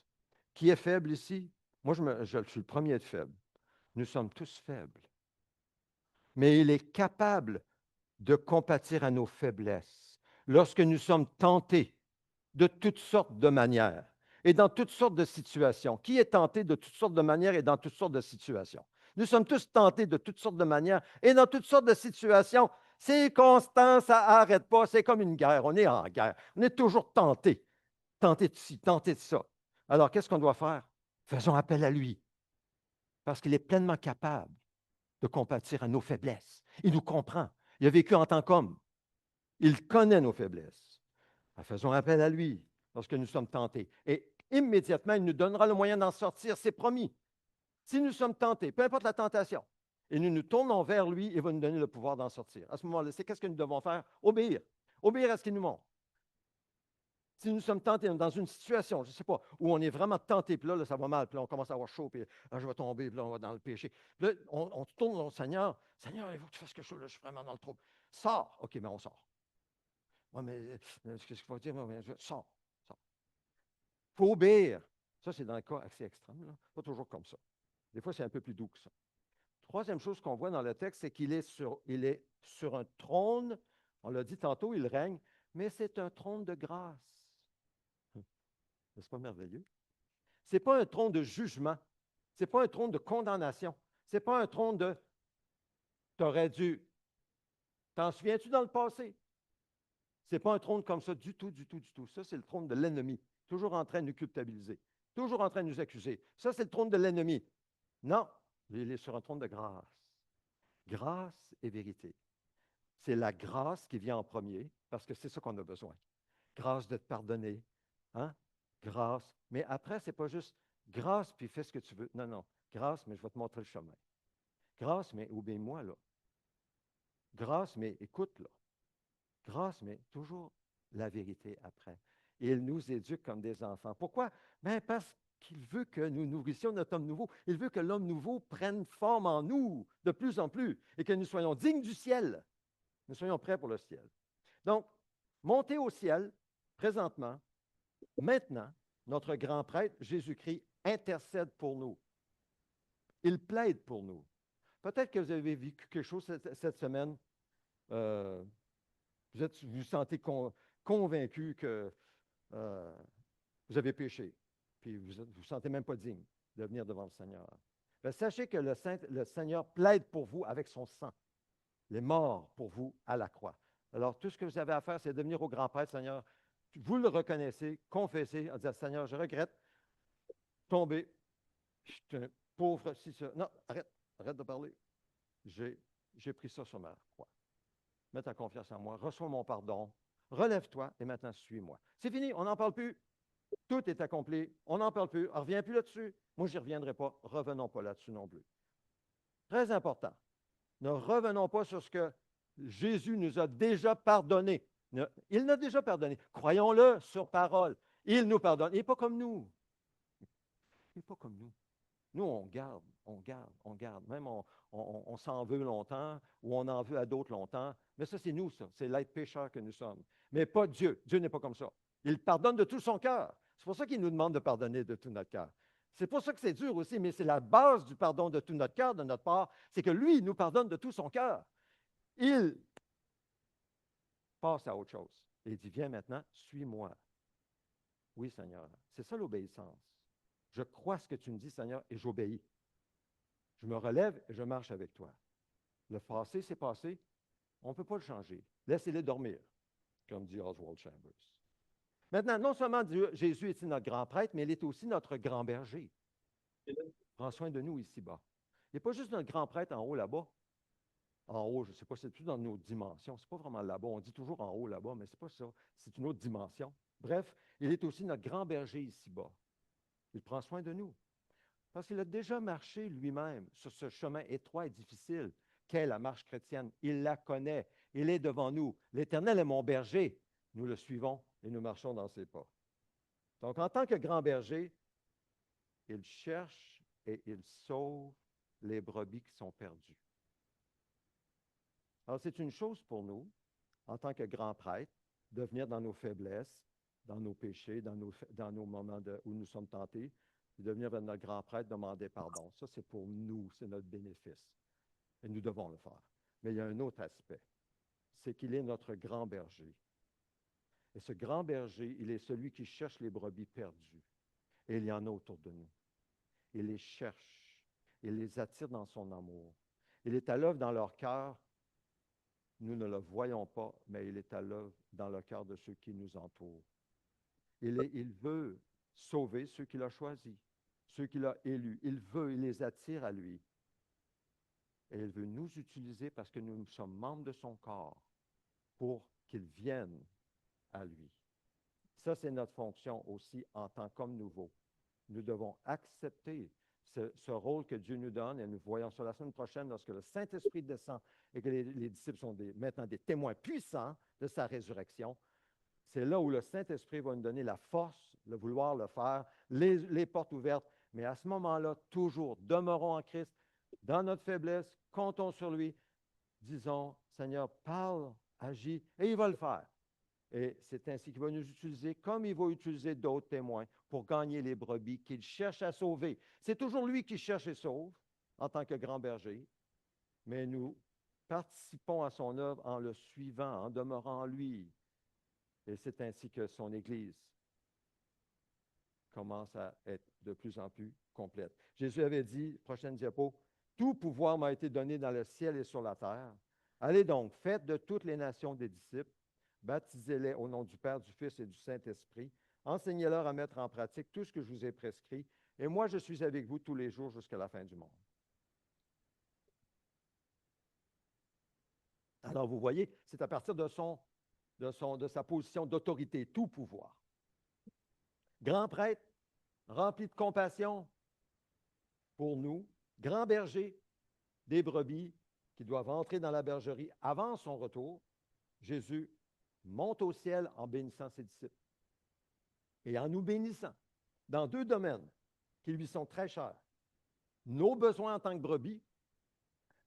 Qui est faible ici? Moi, je suis le premier à être faible. Nous sommes tous faibles. Mais il est capable de compatir à nos faiblesses lorsque nous sommes tentés de toutes sortes de manières et dans toutes sortes de situations. Qui est tenté de toutes sortes de manières et dans toutes sortes de situations? Nous sommes tous tentés de toutes sortes de manières et dans toutes sortes de situations. C'est constant, ça n'arrête pas, c'est comme une guerre. On est en guerre. On est toujours tenté. Tenté de ci, tenté de ça. Alors, qu'est-ce qu'on doit faire? Faisons appel à lui, parce qu'il est pleinement capable de compatir à nos faiblesses. Il nous comprend. Il a vécu en tant qu'homme. Il connaît nos faiblesses. Faisons appel à lui lorsque nous sommes tentés. Et immédiatement, il nous donnera le moyen d'en sortir, c'est promis. Si nous sommes tentés, peu importe la tentation, et nous nous tournons vers lui, il va nous donner le pouvoir d'en sortir. À ce moment-là, c'est qu'est-ce que nous devons faire? Obéir. Obéir à ce qu'il nous montre. Si nous sommes tentés dans une situation, je ne sais pas, où on est vraiment tenté, puis là, ça va mal, puis là, on commence à avoir chaud, puis là, je vais tomber, puis là, on va dans le péché. Puis là, on tourne au Seigneur. Seigneur, il faut que tu fasses quelque chose, là, je suis vraiment dans le trouble. Sors. OK, mais on sort. Oui, mais qu'est-ce qu'il faut dire? Sors. Sors. Il faut obéir. Ça, c'est dans le cas assez extrême, là. Pas toujours comme ça. Des fois, c'est un peu plus doux que ça. Troisième chose qu'on voit dans le texte, c'est qu'il est sur un trône. On l'a dit tantôt, il règne, mais c'est un trône de grâce. N'est-ce pas merveilleux? Ce n'est pas un trône de jugement. Ce n'est pas un trône de condamnation. Ce n'est pas un trône de tu aurais dû. T'en souviens-tu dans le passé? Ce n'est pas un trône comme ça du tout, du tout, du tout. Ça, c'est le trône de l'ennemi, toujours en train de nous culpabiliser, toujours en train de nous accuser. Ça, c'est le trône de l'ennemi. Non, il est sur un trône de grâce. Grâce et vérité. C'est la grâce qui vient en premier, parce que c'est ça qu'on a besoin. Grâce de te pardonner. Hein? Grâce. Mais après, ce n'est pas juste grâce, puis fais ce que tu veux. Non, non. Grâce, mais je vais te montrer le chemin. Grâce, mais obéis-moi, là. Grâce, mais écoute, là. Grâce, mais toujours la vérité après. Et il nous éduque comme des enfants. Pourquoi? Bien, parce qu'il veut que nous nourrissions notre homme nouveau. Il veut que l'homme nouveau prenne forme en nous de plus en plus et que nous soyons dignes du ciel. Nous soyons prêts pour le ciel. Donc, monter au ciel, présentement, maintenant, notre grand prêtre, Jésus-Christ, intercède pour nous. Il plaide pour nous. Peut-être que vous avez vécu quelque chose cette semaine. Vous vous sentez convaincu que vous avez péché, puis vous ne vous sentez même pas digne de venir devant le Seigneur. Bien, sachez que le Seigneur plaide pour vous avec son sang. Il est mort pour vous à la croix. Alors, tout ce que vous avez à faire, c'est de venir au grand prêtre, Seigneur. Vous le reconnaissez, confessez, en disant, Seigneur, je regrette tomber. Je suis un pauvre, si ça. Non, arrête de parler. J'ai pris ça sur ma croix. Mets ta confiance en moi, reçois mon pardon, relève-toi et maintenant suis-moi. C'est fini, on n'en parle plus. Tout est accompli, on n'en parle plus, on ne revient plus là-dessus. Moi, je n'y reviendrai pas, revenons pas là-dessus non plus. Très important. Ne revenons pas sur ce que Jésus nous a déjà pardonné. Il nous a déjà pardonné. Croyons-le sur parole. Il nous pardonne. Il n'est pas comme nous. Il n'est pas comme nous. Nous, on garde, on garde, on garde. Même on s'en veut longtemps ou on en veut à d'autres longtemps. Mais ça, c'est nous, ça. C'est l'être pécheur que nous sommes. Mais pas Dieu. Dieu n'est pas comme ça. Il pardonne de tout son cœur. C'est pour ça qu'il nous demande de pardonner de tout notre cœur. C'est pour ça que c'est dur aussi, mais c'est la base du pardon de tout notre cœur, de notre part, c'est que lui, il nous pardonne de tout son cœur. Il passe à autre chose. Et il dit, viens maintenant, suis-moi. Oui, Seigneur. C'est ça l'obéissance. Je crois ce que tu me dis, Seigneur, et j'obéis. Je me relève et je marche avec toi. Le passé, c'est passé. On ne peut pas le changer. Laissez-le dormir, comme dit Oswald Chambers. Maintenant, non seulement Jésus est notre grand prêtre, mais il est aussi notre grand berger. Il prend soin de nous ici-bas. Il n'est pas juste notre grand prêtre en haut là-bas. En haut, je ne sais pas, c'est plus dans nos dimensions. Ce n'est pas vraiment là-bas. On dit toujours en haut là-bas, mais ce n'est pas ça. C'est une autre dimension. Bref, il est aussi notre grand berger ici-bas. Il prend soin de nous. Parce qu'il a déjà marché lui-même sur ce chemin étroit et difficile qu'est la marche chrétienne. Il la connaît. Il est devant nous. L'Éternel est mon berger. Nous le suivons et nous marchons dans ses pas. Donc, en tant que grand berger, il cherche et il sauve les brebis qui sont perdues. Alors, c'est une chose pour nous, en tant que grand prêtre, de venir dans nos faiblesses, dans nos péchés, dans nos moments où nous sommes tentés, de venir vers notre grand prêtre demander pardon. Ça, c'est pour nous, c'est notre bénéfice. Et nous devons le faire. Mais il y a un autre aspect, c'est qu'il est notre grand berger. Et ce grand berger, il est celui qui cherche les brebis perdues. Et il y en a autour de nous. Il les cherche. Il les attire dans son amour. Il est à l'œuvre dans leur cœur. Nous ne le voyons pas, mais il est à l'œuvre dans le cœur de ceux qui nous entourent. Il veut sauver ceux qu'il a choisis, ceux qu'il a élus. Il les attire à lui. Et il veut nous utiliser parce que nous sommes membres de son corps pour qu'ils viennent à lui. Ça, c'est notre fonction aussi en tant qu'homme nouveau. Nous devons accepter ce rôle que Dieu nous donne et nous voyons sur la semaine prochaine lorsque le Saint-Esprit descend et que les disciples sont maintenant des témoins puissants de sa résurrection. C'est là où le Saint-Esprit va nous donner la force, le vouloir le faire, les portes ouvertes. Mais à ce moment-là, toujours, demeurons en Christ, dans notre faiblesse, comptons sur lui, disons, Seigneur, parle, agis, et il va le faire. Et c'est ainsi qu'il va nous utiliser, comme il va utiliser d'autres témoins pour gagner les brebis qu'il cherche à sauver. C'est toujours lui qui cherche et sauve en tant que grand berger, mais nous participons à son œuvre en le suivant, en demeurant en lui. Et c'est ainsi que son Église commence à être de plus en plus complète. Jésus avait dit, prochaine diapo, « Tout pouvoir m'a été donné dans le ciel et sur la terre. Allez donc, faites de toutes les nations des disciples, baptisez-les au nom du Père, du Fils et du Saint-Esprit, enseignez-leur à mettre en pratique tout ce que je vous ai prescrit, et moi je suis avec vous tous les jours jusqu'à la fin du monde. » Alors vous voyez, c'est à partir de sa position d'autorité, tout pouvoir. Grand prêtre, rempli de compassion pour nous, grand berger des brebis qui doivent entrer dans la bergerie avant son retour, Jésus monte au ciel en bénissant ses disciples. Et en nous bénissant dans deux domaines qui lui sont très chers, nos besoins en tant que brebis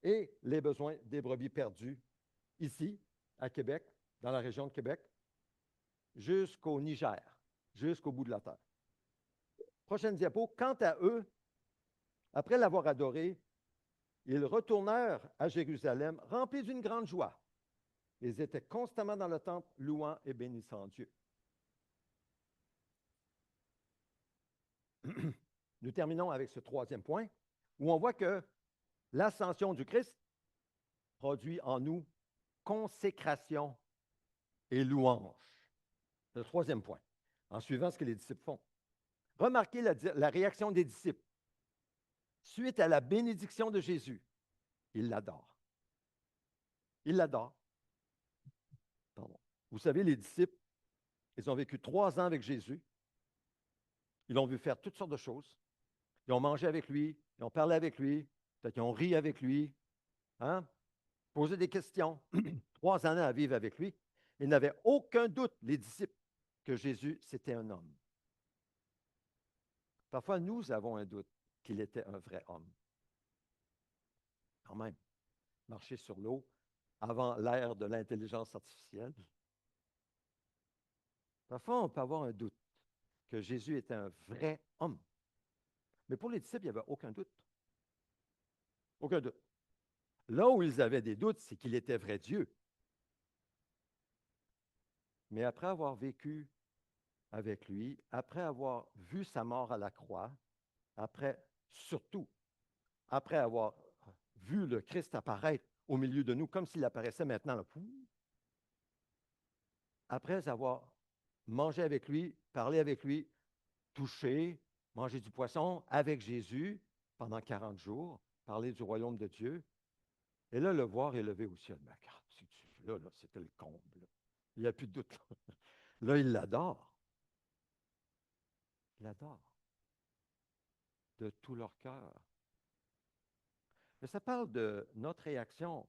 et les besoins des brebis perdues ici, à Québec, dans la région de Québec, jusqu'au Niger, jusqu'au bout de la terre. Prochaine diapo. Quant à eux, après l'avoir adoré, ils retournèrent à Jérusalem remplis d'une grande joie. Ils étaient constamment dans le temple, louant et bénissant Dieu. Nous terminons avec ce troisième point, où on voit que l'ascension du Christ produit en nous consécration et louange. C'est le troisième point, en suivant ce que les disciples font. Remarquez la réaction des disciples. Suite à la bénédiction de Jésus, ils l'adorent. Ils l'adorent. Pardon. Vous savez, les disciples, ils ont vécu 3 ans avec Jésus. Ils l'ont vu faire toutes sortes de choses. Ils ont mangé avec lui, ils ont parlé avec lui, peut-être qu'ils ont ri avec lui, hein? Posé des questions. 3 années à vivre avec lui. Ils n'avaient aucun doute, les disciples, que Jésus, c'était un homme. Parfois, nous avons un doute qu'il était un vrai homme. Quand même, marcher sur l'eau avant l'ère de l'intelligence artificielle. Parfois, on peut avoir un doute. que Jésus était un vrai homme. Mais pour les disciples, il n'y avait aucun doute. Aucun doute. Là où ils avaient des doutes, c'est qu'il était vrai Dieu. Mais après avoir vécu avec lui, après avoir vu sa mort à la croix, surtout, après avoir vu le Christ apparaître au milieu de nous, comme s'il apparaissait maintenant, là, après avoir mangé avec lui, parlé avec lui, touché, mangé du poisson avec Jésus pendant 40 jours, parler du royaume de Dieu, et là, le voir élevé au ciel. Mais regarde, là, c'était le comble. Là. Il n'y a plus de doute. Là, il l'adore. Il l'adore de tout leur cœur. Mais ça parle de notre réaction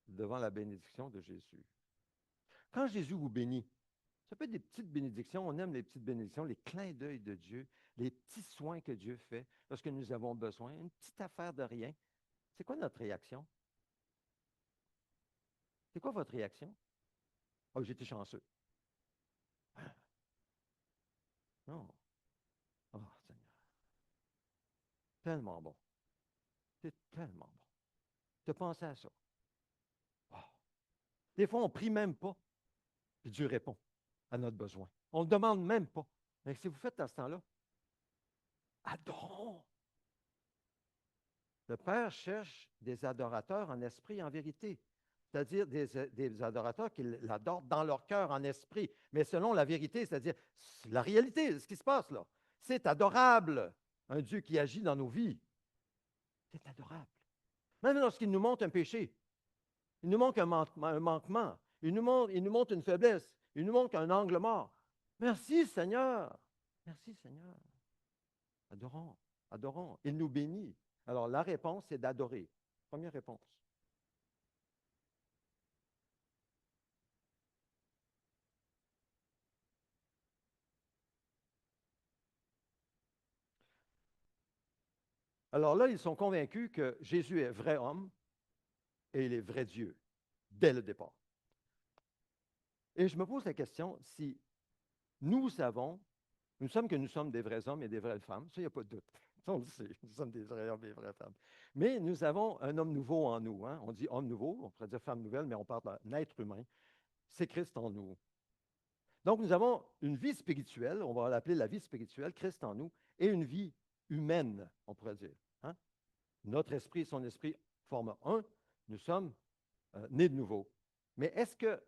devant la bénédiction de Jésus. Quand Jésus vous bénit, ça peut être des petites bénédictions, on aime les petites bénédictions, les clins d'œil de Dieu, les petits soins que Dieu fait lorsque nous avons besoin, une petite affaire de rien. C'est quoi notre réaction? C'est quoi votre réaction? Oh, j'étais chanceux. Non. Oh, Seigneur. Tellement bon. C'est tellement bon. De penser à ça. Oh. Des fois, on ne prie même pas, puis Dieu répond à notre besoin. On ne le demande même pas. Mais si vous faites à ce temps-là, adorons. Le Père cherche des adorateurs en esprit et en vérité, c'est-à-dire des adorateurs qui l'adorent dans leur cœur en esprit, mais selon la vérité, c'est-à-dire la réalité, ce qui se passe là. C'est adorable, un Dieu qui agit dans nos vies. C'est adorable. Même lorsqu'il nous montre un péché, il nous montre un manquement, il nous montre une faiblesse, il nous montre un angle mort. Merci Seigneur. Merci Seigneur. Adorons, adorons. Il nous bénit. Alors la réponse, c'est d'adorer. Première réponse. Alors là, ils sont convaincus que Jésus est vrai homme et il est vrai Dieu, dès le départ. Et je me pose la question, si nous savons, nous sommes des vrais hommes et des vraies femmes, ça, il n'y a pas de doute. On le sait, nous sommes des vrais hommes et des vraies femmes. Mais nous avons un homme nouveau en nous. Hein? On dit homme nouveau, on pourrait dire femme nouvelle, mais on parle d'un être humain. C'est Christ en nous. Donc, nous avons une vie spirituelle, on va l'appeler la vie spirituelle, Christ en nous, et une vie humaine, on pourrait dire. Hein? Notre esprit et son esprit forment un. Nous sommes nés de nouveau. Mais est-ce que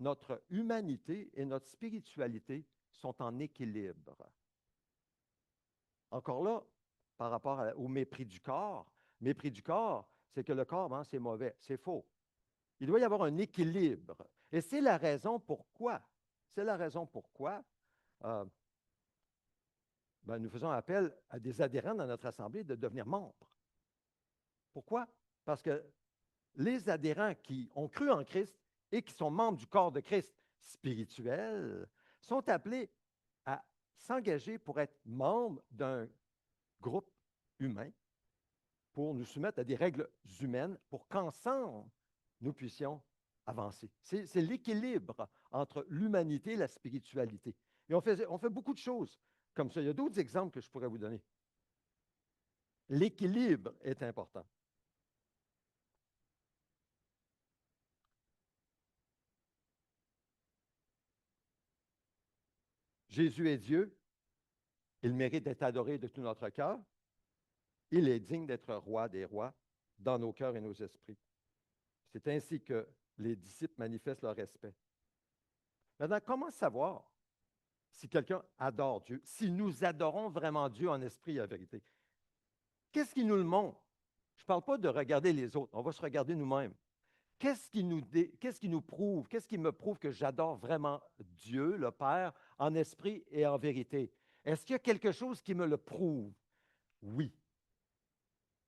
notre humanité et notre spiritualité sont en équilibre? Encore là, par rapport au mépris du corps, c'est que le corps, hein, c'est mauvais, c'est faux. Il doit y avoir un équilibre. Et c'est la raison pourquoi. C'est la raison pourquoi euh, nous faisons appel à des adhérents dans notre assemblée de devenir membres. Pourquoi? Parce que les adhérents qui ont cru en Christ et qui sont membres du corps de Christ spirituel sont appelés à s'engager pour être membres d'un groupe humain, pour nous soumettre à des règles humaines, pour qu'ensemble, nous puissions avancer. C'est l'équilibre entre l'humanité et la spiritualité. Et on fait beaucoup de choses comme ça. Il y a d'autres exemples que je pourrais vous donner. L'équilibre est important. Jésus est Dieu. Il mérite d'être adoré de tout notre cœur. Il est digne d'être roi des rois dans nos cœurs et nos esprits. C'est ainsi que les disciples manifestent leur respect. Maintenant, comment savoir si quelqu'un adore Dieu, si nous adorons vraiment Dieu en esprit et en vérité? Qu'est-ce qui nous le montre? Je ne parle pas de regarder les autres, on va se regarder nous-mêmes. Qu'est-ce qui nous prouve, qu'est-ce qui me prouve que j'adore vraiment Dieu, le Père, en esprit et en vérité? Est-ce qu'il y a quelque chose qui me le prouve? Oui.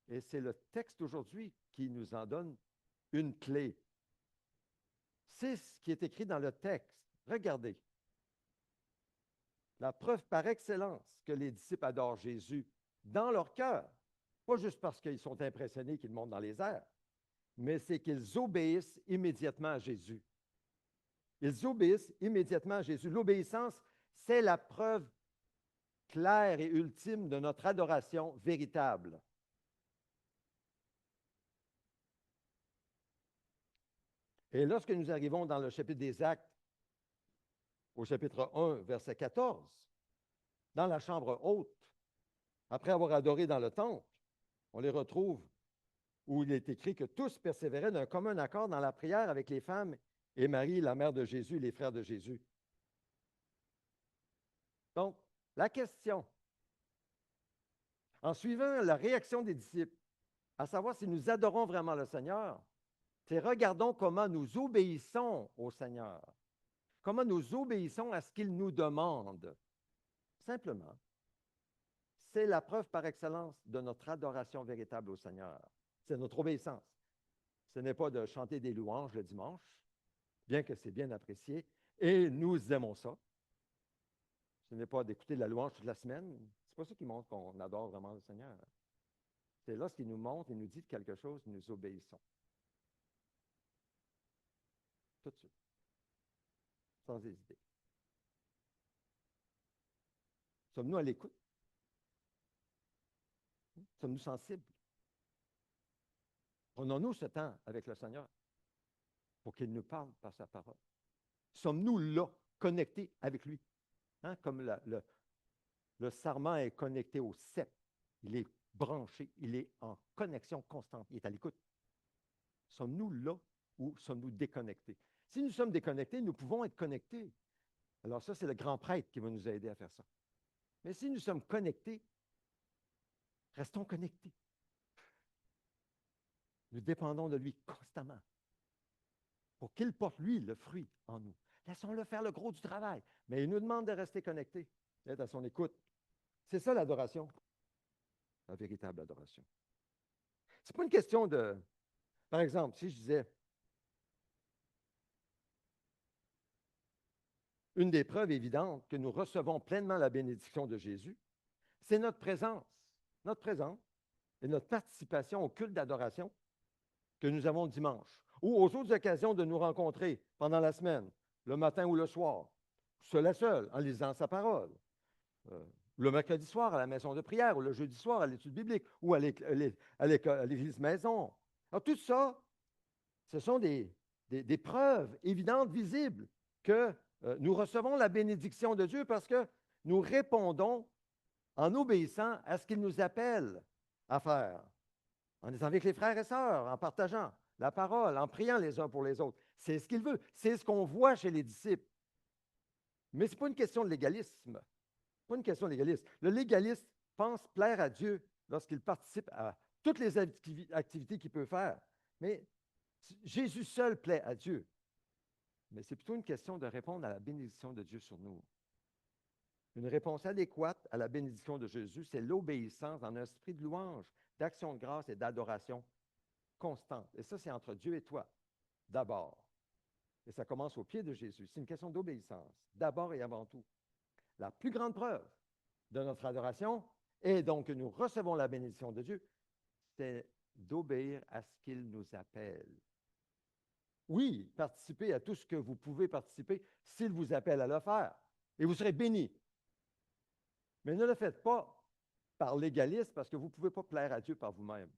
Et c'est le texte aujourd'hui qui nous en donne une clé. C'est ce qui est écrit dans le texte. Regardez. La preuve par excellence que les disciples adorent Jésus dans leur cœur, pas juste parce qu'ils sont impressionnés qu'ils montent dans les airs, mais c'est qu'ils obéissent immédiatement à Jésus. Ils obéissent immédiatement à Jésus. L'obéissance, C'est la preuve claire et ultime de notre adoration véritable. Et lorsque nous arrivons dans le chapitre des Actes, au chapitre 1, verset 14, dans la chambre haute, après avoir adoré dans le temple, on les retrouve où il est écrit que tous persévéraient d'un commun accord dans la prière avec les femmes et Marie, la mère de Jésus, et les frères de Jésus. Donc, la question, en suivant la réaction des disciples, à savoir si nous adorons vraiment le Seigneur, c'est regardons comment nous obéissons au Seigneur, comment nous obéissons à ce qu'il nous demande. Simplement, c'est la preuve par excellence de notre adoration véritable au Seigneur. C'est notre obéissance. Ce n'est pas de chanter des louanges le dimanche, bien que c'est bien apprécié, et nous aimons ça. Ce n'est pas d'écouter de la louange toute la semaine. C'est pas ça qui montre qu'on adore vraiment le Seigneur. C'est lorsqu'il nous montre et nous dit quelque chose, nous obéissons. Tout de suite, sans hésiter. Sommes-nous à l'écoute? Sommes-nous sensibles? Prenons-nous ce temps avec le Seigneur pour qu'il nous parle par sa parole? Sommes-nous là, connectés avec lui? Hein? Comme le sarment est connecté au cep. Il est branché, il est en connexion constante, il est à l'écoute. Sommes-nous là ou sommes-nous déconnectés? Si nous sommes déconnectés, nous pouvons être connectés. Alors ça, c'est le grand prêtre qui va nous aider à faire ça. Mais si nous sommes connectés, restons connectés. Nous dépendons de lui constamment pour qu'il porte, lui, le fruit en nous. Laissons-le faire le gros du travail, mais il nous demande de rester connectés, d'être à son écoute. C'est ça l'adoration, la véritable adoration. Ce n'est pas une question de... Par exemple, si je disais, une des preuves évidentes que nous recevons pleinement la bénédiction de Jésus, c'est notre présence et notre participation au culte d'adoration que nous avons le dimanche, ou aux autres occasions de nous rencontrer pendant la semaine, le matin ou le soir, seul à seul, en lisant sa parole, le mercredi soir à la maison de prière, ou le jeudi soir à l'étude biblique, ou à l'église maison. Alors, tout ça, ce sont des preuves évidentes, visibles, que nous recevons la bénédiction de Dieu parce que nous répondons en obéissant à ce qu'il nous appelle à faire, en étant avec les frères et sœurs, en partageant la parole, en priant les uns pour les autres. C'est ce qu'il veut. C'est ce qu'on voit chez les disciples. Mais ce n'est pas une question de légalisme. Pas une question de légalisme. Le légaliste pense plaire à Dieu lorsqu'il participe à toutes les activités qu'il peut faire. Mais Jésus seul plaît à Dieu. Mais c'est plutôt une question de répondre à la bénédiction de Dieu sur nous. Une réponse adéquate à la bénédiction de Jésus, c'est l'obéissance dans un esprit de louange, d'action de grâce et d'adoration constante. Et ça, c'est entre Dieu et toi, d'abord. Et ça commence au pied de Jésus. C'est une question d'obéissance, d'abord et avant tout. La plus grande preuve de notre adoration, et donc que nous recevons la bénédiction de Dieu, c'est d'obéir à ce qu'il nous appelle. Oui, participez à tout ce que vous pouvez participer s'il vous appelle à le faire, et vous serez bénis. Mais ne le faites pas par légalisme, parce que vous ne pouvez pas plaire à Dieu par vous-même.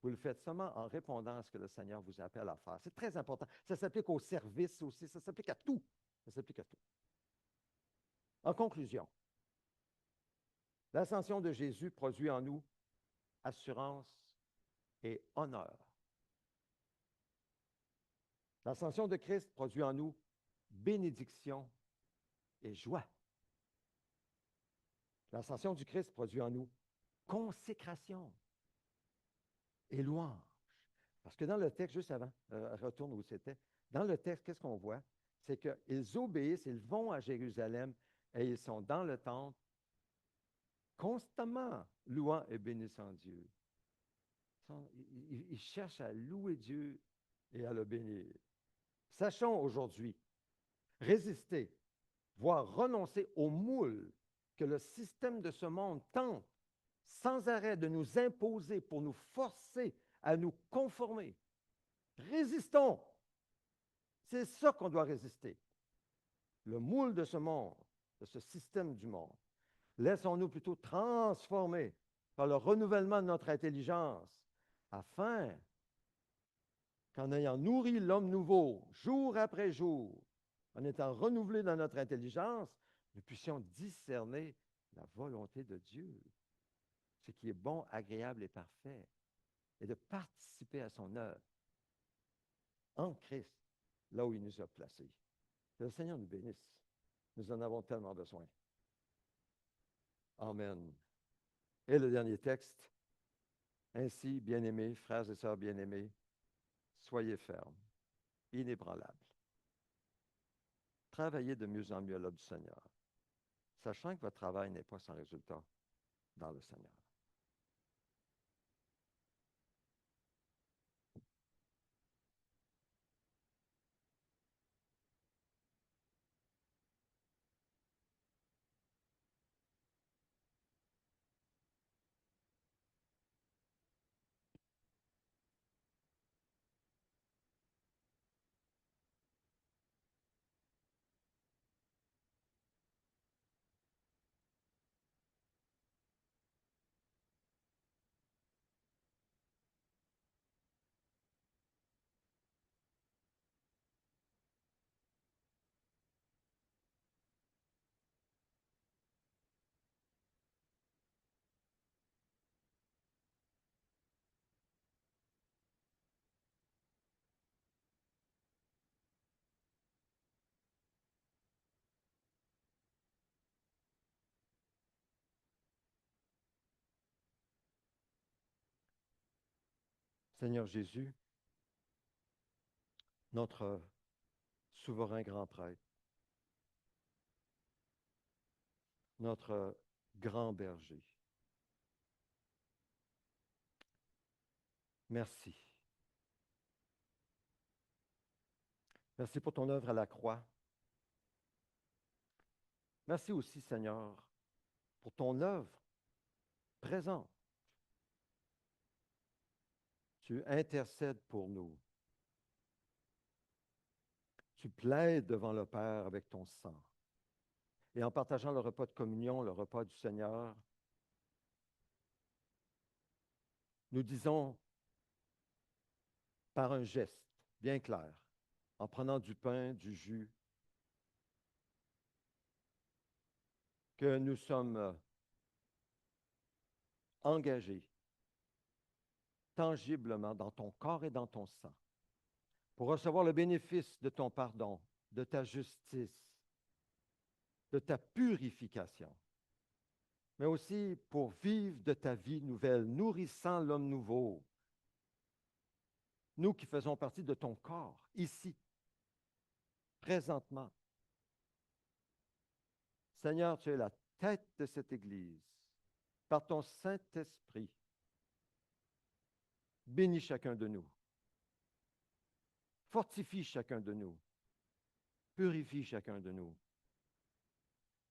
Vous le faites seulement en répondant à ce que le Seigneur vous appelle à faire. C'est très important. Ça s'applique au service aussi, ça s'applique à tout. Ça s'applique à tout. En conclusion, l'ascension de Jésus produit en nous assurance et honneur. L'ascension de Christ produit en nous bénédiction et joie. L'ascension du Christ produit en nous consécration et louange. Parce que dans le texte, juste avant, retourne où c'était, dans le texte, qu'est-ce qu'on voit? C'est qu'ils obéissent, ils vont à Jérusalem et ils sont dans le temple constamment louant et bénissant Dieu. Ils cherchent à louer Dieu et à le bénir. Sachons aujourd'hui résister, voire renoncer au moule que le système de ce monde tente sans arrêt de nous imposer pour nous forcer à nous conformer. Résistons. C'est ça qu'on doit résister. Le moule de ce monde, de ce système du monde. Laissons-nous plutôt transformer par le renouvellement de notre intelligence, afin qu'en ayant nourri l'homme nouveau, jour après jour, en étant renouvelés dans notre intelligence, nous puissions discerner la volonté de Dieu, ce qui est bon, agréable et parfait, et de participer à son œuvre en Christ, là où il nous a placés. Que le Seigneur nous bénisse. Nous en avons tellement besoin. Amen. Et le dernier texte. Ainsi, bien-aimés, frères et sœurs bien-aimés, soyez fermes, inébranlables. Travaillez de mieux en mieux à l'œuvre du Seigneur, sachant que votre travail n'est pas sans résultat dans le Seigneur. Seigneur Jésus, notre souverain grand prêtre, notre grand berger, merci. Merci pour ton œuvre à la croix. Merci aussi, Seigneur, pour ton œuvre présente. Tu intercèdes pour nous. Tu plaides devant le Père avec ton sang. Et en partageant le repas de communion, le repas du Seigneur, nous disons par un geste bien clair, en prenant du pain, du jus, que nous sommes engagés tangiblement dans ton corps et dans ton sang pour recevoir le bénéfice de ton pardon, de ta justice, de ta purification, mais aussi pour vivre de ta vie nouvelle, nourrissant l'homme nouveau. Nous qui faisons partie de ton corps, ici, présentement. Seigneur, tu es la tête de cette Église. Par ton Saint-Esprit, bénis chacun de nous. Fortifie chacun de nous. Purifie chacun de nous.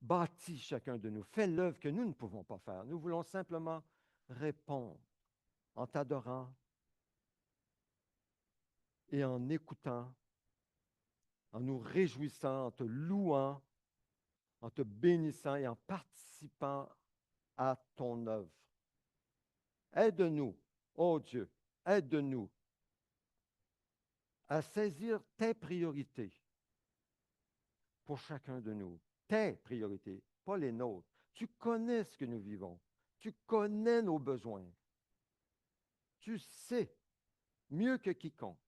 Bâtis chacun de nous. Fais l'œuvre que nous ne pouvons pas faire. Nous voulons simplement répondre en t'adorant et en écoutant, en nous réjouissant, en te louant, en te bénissant et en participant à ton œuvre. Aide-nous, ô Dieu, aide-nous à saisir tes priorités pour chacun de nous. Tes priorités, pas les nôtres. Tu connais ce que nous vivons. Tu connais nos besoins. Tu sais mieux que quiconque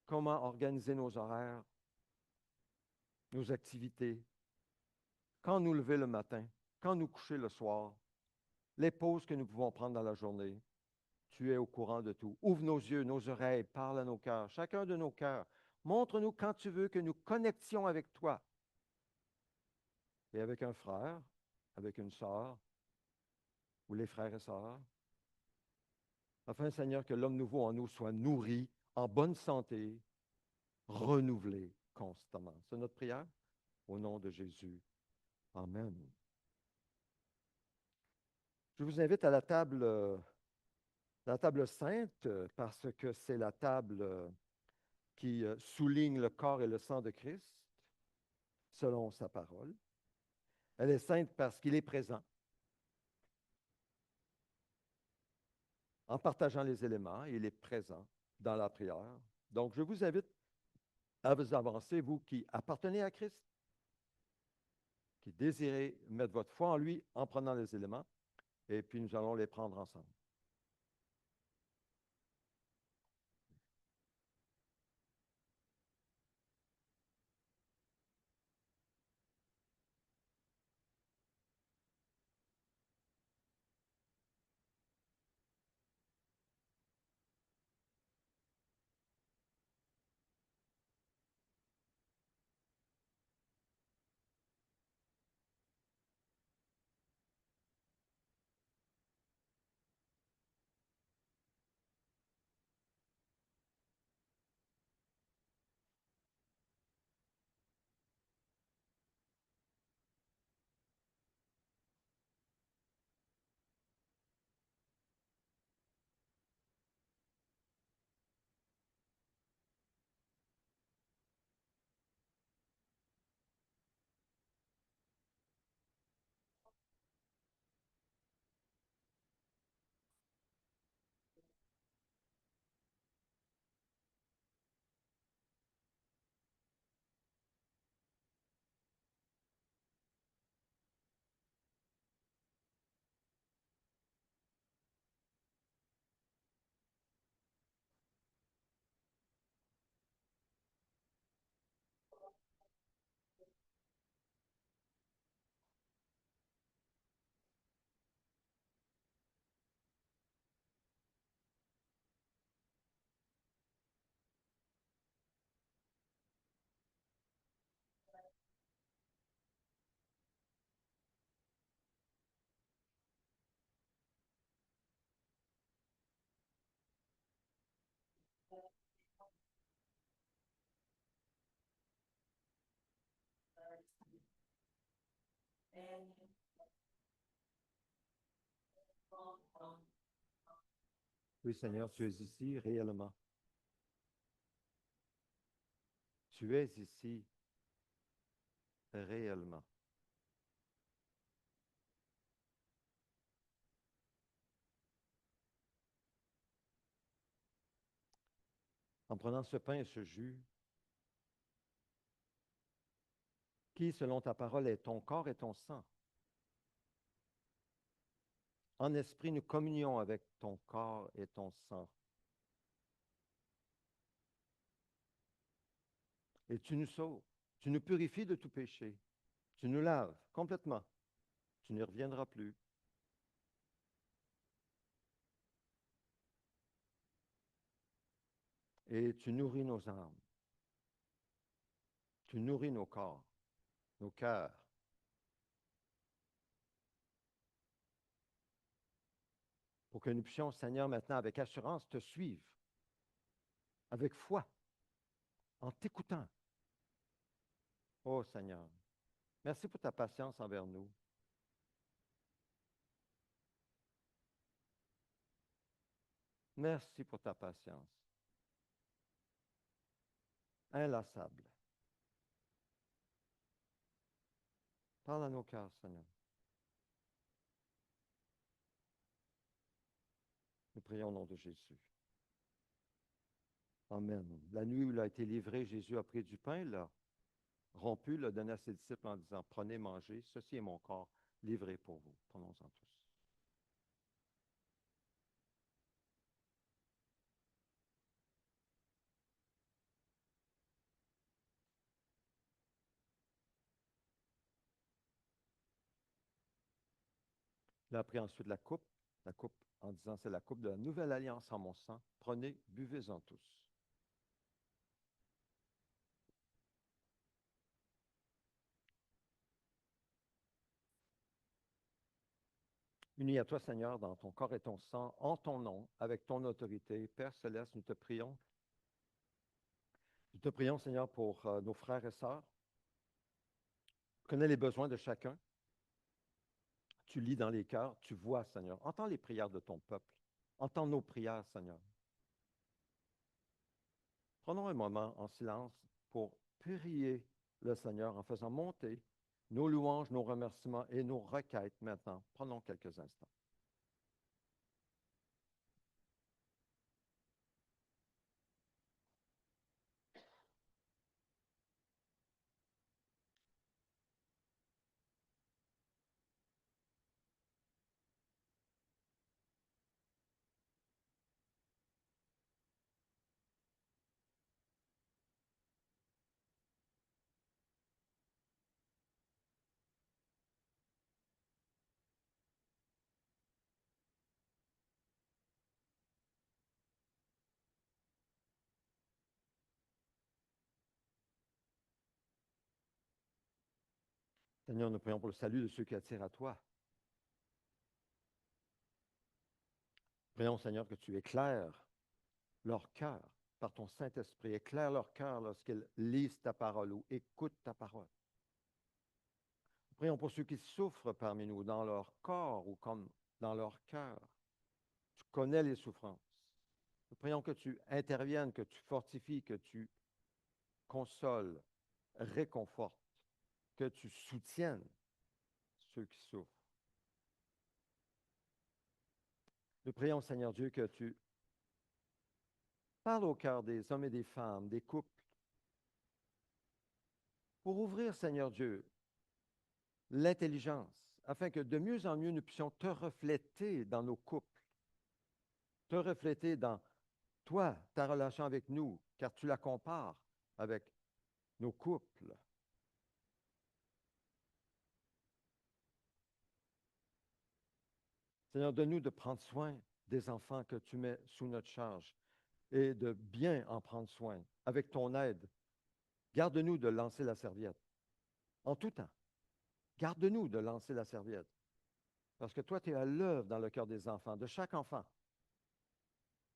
comment organiser nos horaires, nos activités, quand nous lever le matin, quand nous coucher le soir, les pauses que nous pouvons prendre dans la journée. Tu es au courant de tout. Ouvre nos yeux, nos oreilles, parle à nos cœurs, chacun de nos cœurs. Montre-nous quand tu veux que nous connections avec toi et avec un frère, avec une sœur, ou les frères et sœurs, afin, Seigneur, que l'homme nouveau en nous soit nourri, en bonne santé, renouvelé constamment. C'est notre prière au nom de Jésus. Amen. Je vous invite à la table sainte, parce que c'est la table qui souligne le corps et le sang de Christ, selon sa parole. Elle est sainte parce qu'il est présent. En partageant les éléments, il est présent dans la prière. Donc, je vous invite à vous avancer, vous qui appartenez à Christ, qui désirez mettre votre foi en lui en prenant les éléments, et puis nous allons les prendre ensemble. Oui, Seigneur, tu es ici réellement. Tu es ici réellement. En prenant ce pain et ce jus, qui, selon ta parole, est ton corps et ton sang. En esprit, nous communions avec ton corps et ton sang. Et tu nous sauves. Tu nous purifies de tout péché. Tu nous laves complètement. Tu n'y reviendras plus. Et tu nourris nos âmes. Tu nourris nos corps, nos cœurs. Pour que nous puissions, Seigneur, maintenant, avec assurance, te suivre. Avec foi. En t'écoutant. Oh, Seigneur. Merci pour ta patience envers nous. Merci pour ta patience. Inlassable. Parle à nos cœurs, Seigneur. Nous prions au nom de Jésus. Amen. La nuit où il a été livré, Jésus a pris du pain, l'a rompu, l'a donné à ses disciples en disant, prenez, mangez, ceci est mon corps livré pour vous. Prenons-en tous. Il a pris ensuite la coupe en disant, c'est la coupe de la nouvelle alliance en mon sang. Prenez, buvez-en tous. Unis à toi, Seigneur, dans ton corps et ton sang, en ton nom, avec ton autorité, Père céleste, nous te prions. Nous te prions, Seigneur, pour nos frères et sœurs. Tu connais les besoins de chacun. Tu lis dans les cœurs, tu vois, Seigneur. Entends les prières de ton peuple. Entends nos prières, Seigneur. Prenons un moment en silence pour prier le Seigneur en faisant monter nos louanges, nos remerciements et nos requêtes maintenant. Prenons quelques instants. Seigneur, nous prions pour le salut de ceux qui attirent à toi. Prions, Seigneur, que tu éclaires leur cœur par ton Saint-Esprit. Éclaire leur cœur lorsqu'ils lisent ta parole ou écoutent ta parole. Prions pour ceux qui souffrent parmi nous, dans leur corps ou comme dans leur cœur. Tu connais les souffrances. Nous prions que tu interviennes, que tu fortifies, que tu consoles, réconfortes, que tu soutiennes ceux qui souffrent. Nous prions, Seigneur Dieu, que tu parles au cœur des hommes et des femmes, des couples, pour ouvrir, Seigneur Dieu, l'intelligence, afin que de mieux en mieux nous puissions te refléter dans nos couples, te refléter dans toi, ta relation avec nous, car tu la compares avec nos couples. Seigneur, donne-nous de prendre soin des enfants que tu mets sous notre charge et de bien en prendre soin avec ton aide. Garde-nous de lancer la serviette en tout temps. Garde-nous de lancer la serviette. Parce que toi, tu es à l'œuvre dans le cœur des enfants, de chaque enfant.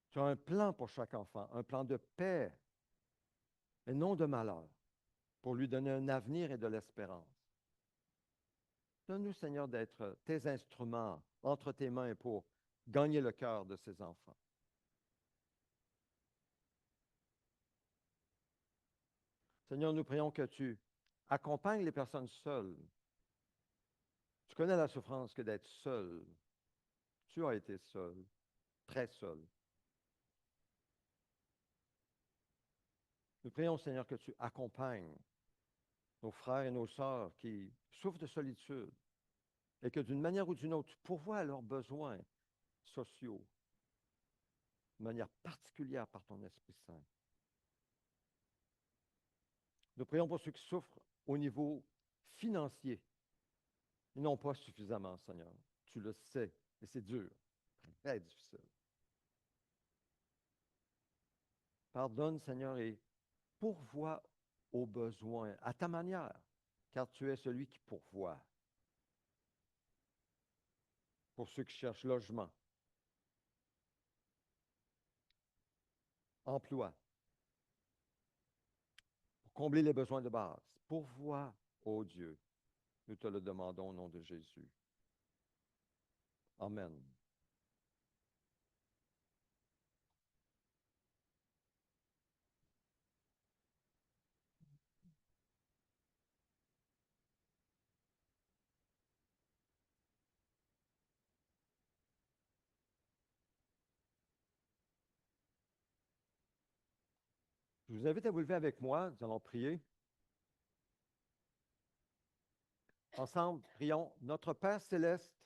Tu as un plan pour chaque enfant, un plan de paix et non de malheur, pour lui donner un avenir et de l'espérance. Donne-nous, Seigneur, d'être tes instruments entre tes mains pour gagner le cœur de ces enfants. Seigneur, nous prions que tu accompagnes les personnes seules. Tu connais la souffrance que d'être seul. Tu as été seul, très seul. Nous prions, Seigneur, que tu accompagnes nos frères et nos sœurs qui souffrent de solitude et que d'une manière ou d'une autre, tu pourvoies à leurs besoins sociaux de manière particulière par ton Esprit Saint. Nous prions pour ceux qui souffrent au niveau financier. Ils n'ont pas suffisamment, Seigneur. Tu le sais, et c'est dur, très difficile. Pardonne, Seigneur, et pourvois aux besoins à ta manière, car tu es celui qui pourvoit. Pour ceux qui cherchent logement, emploi, pour combler les besoins de base, pourvois, ô Dieu. Nous te le demandons au nom de Jésus. Amen. Je vous invite à vous lever avec moi. Nous allons prier. Ensemble, prions. Notre Père céleste,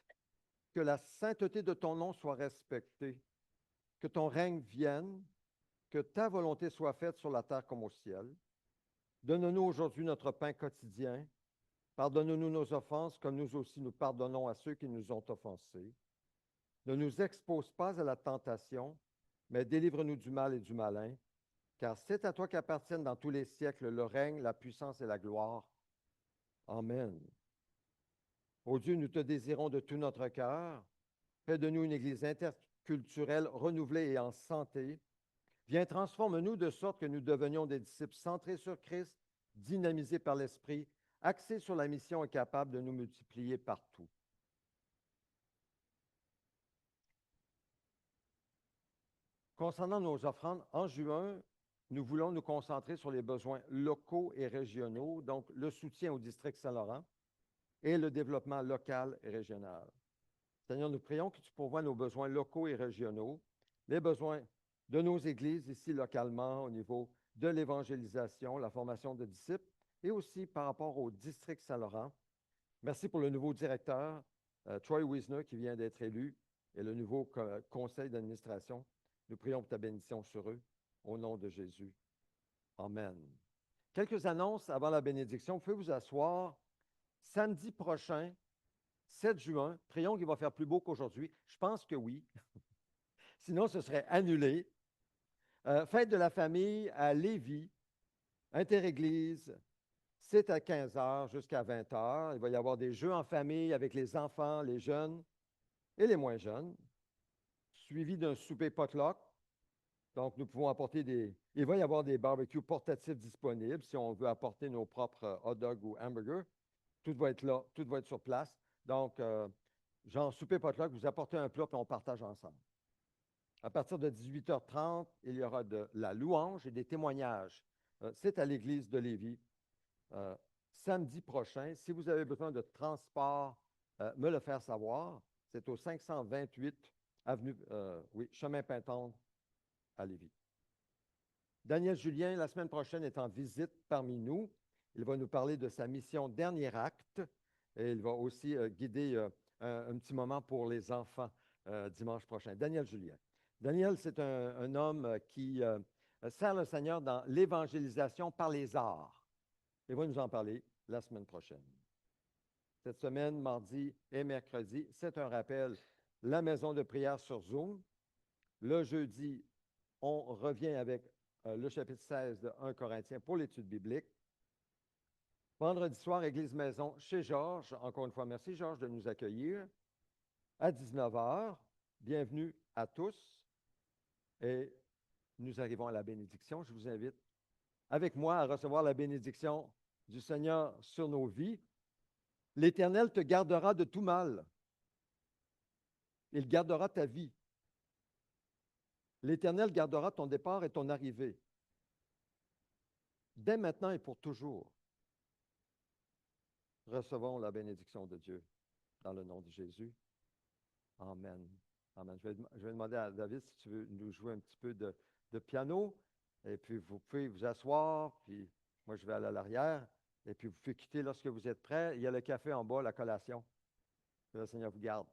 que la sainteté de ton nom soit respectée, que ton règne vienne, que ta volonté soit faite sur la terre comme au ciel. Donne-nous aujourd'hui notre pain quotidien. Pardonne-nous nos offenses, comme nous aussi nous pardonnons à ceux qui nous ont offensés. Ne nous expose pas à la tentation, mais délivre-nous du mal et du malin, car c'est à toi qu'appartiennent dans tous les siècles le règne, la puissance et la gloire. Amen. Ô Dieu, nous te désirons de tout notre cœur. Fais de nous une Église interculturelle renouvelée et en santé. Viens, transforme-nous de sorte que nous devenions des disciples centrés sur Christ, dynamisés par l'Esprit, axés sur la mission et capables de nous multiplier partout. Concernant nos offrandes, en juin, nous voulons nous concentrer sur les besoins locaux et régionaux, donc le soutien au district Saint-Laurent. et le développement local et régional. Seigneur, nous prions que tu pourvoies nos besoins locaux et régionaux, les besoins de nos églises ici localement au niveau de l'évangélisation, la formation de disciples et aussi par rapport au district Saint-Laurent. Merci pour le nouveau directeur, Troy Wiesner, qui vient d'être élu, et le nouveau conseil d'administration. Nous prions pour ta bénédiction sur eux, au nom de Jésus. Amen. Quelques annonces avant la bénédiction. Vous pouvez vous asseoir. Samedi prochain, 7 juin, prions qu'il va faire plus beau qu'aujourd'hui. Je pense que oui. Sinon, ce serait annulé. Fête de la famille à Lévis, Interéglise. C'est à 15 h jusqu'à 20 h. Il va y avoir des jeux en famille avec les enfants, les jeunes et les moins jeunes, suivi d'un souper potluck. Donc, nous pouvons apporter des... Il va y avoir des barbecues portatifs disponibles si on veut apporter nos propres hot dogs ou hamburgers. Tout va être là, tout va être sur place. Donc, genre souper potluck, vous apportez un plat et on partage ensemble. À partir de 18h30, il y aura de la louange et des témoignages. C'est à l'église de Lévis. Samedi prochain, si vous avez besoin de transport, me le faire savoir. C'est au 528 avenue, chemin Pintendre à Lévis. Daniel Julien, la semaine prochaine, est en visite parmi nous. Il va nous parler de sa mission Dernier Acte et il va aussi guider un petit moment pour les enfants dimanche prochain. Daniel Julien. Daniel, c'est un homme qui sert le Seigneur dans l'évangélisation par les arts. Il va nous en parler la semaine prochaine. Cette semaine, mardi et mercredi, c'est un rappel, la maison de prière sur Zoom. Le jeudi, on revient avec le chapitre 16 de 1 Corinthiens pour l'étude biblique. Vendredi soir, Église Maison chez Georges. Encore une fois, merci Georges de nous accueillir. À 19 h, bienvenue à tous. Et nous arrivons à la bénédiction. Je vous invite avec moi à recevoir la bénédiction du Seigneur sur nos vies. L'Éternel te gardera de tout mal. Il gardera ta vie. L'Éternel gardera ton départ et ton arrivée. Dès maintenant et pour toujours. Recevons la bénédiction de Dieu dans le nom de Jésus. Amen. Amen. Je vais demander à David si tu veux nous jouer un petit peu de piano. Et puis, vous pouvez vous asseoir. Puis, moi, je vais aller à l'arrière. Et puis, vous pouvez quitter lorsque vous êtes prêts. Il y a le café en bas, la collation. Que le Seigneur vous garde.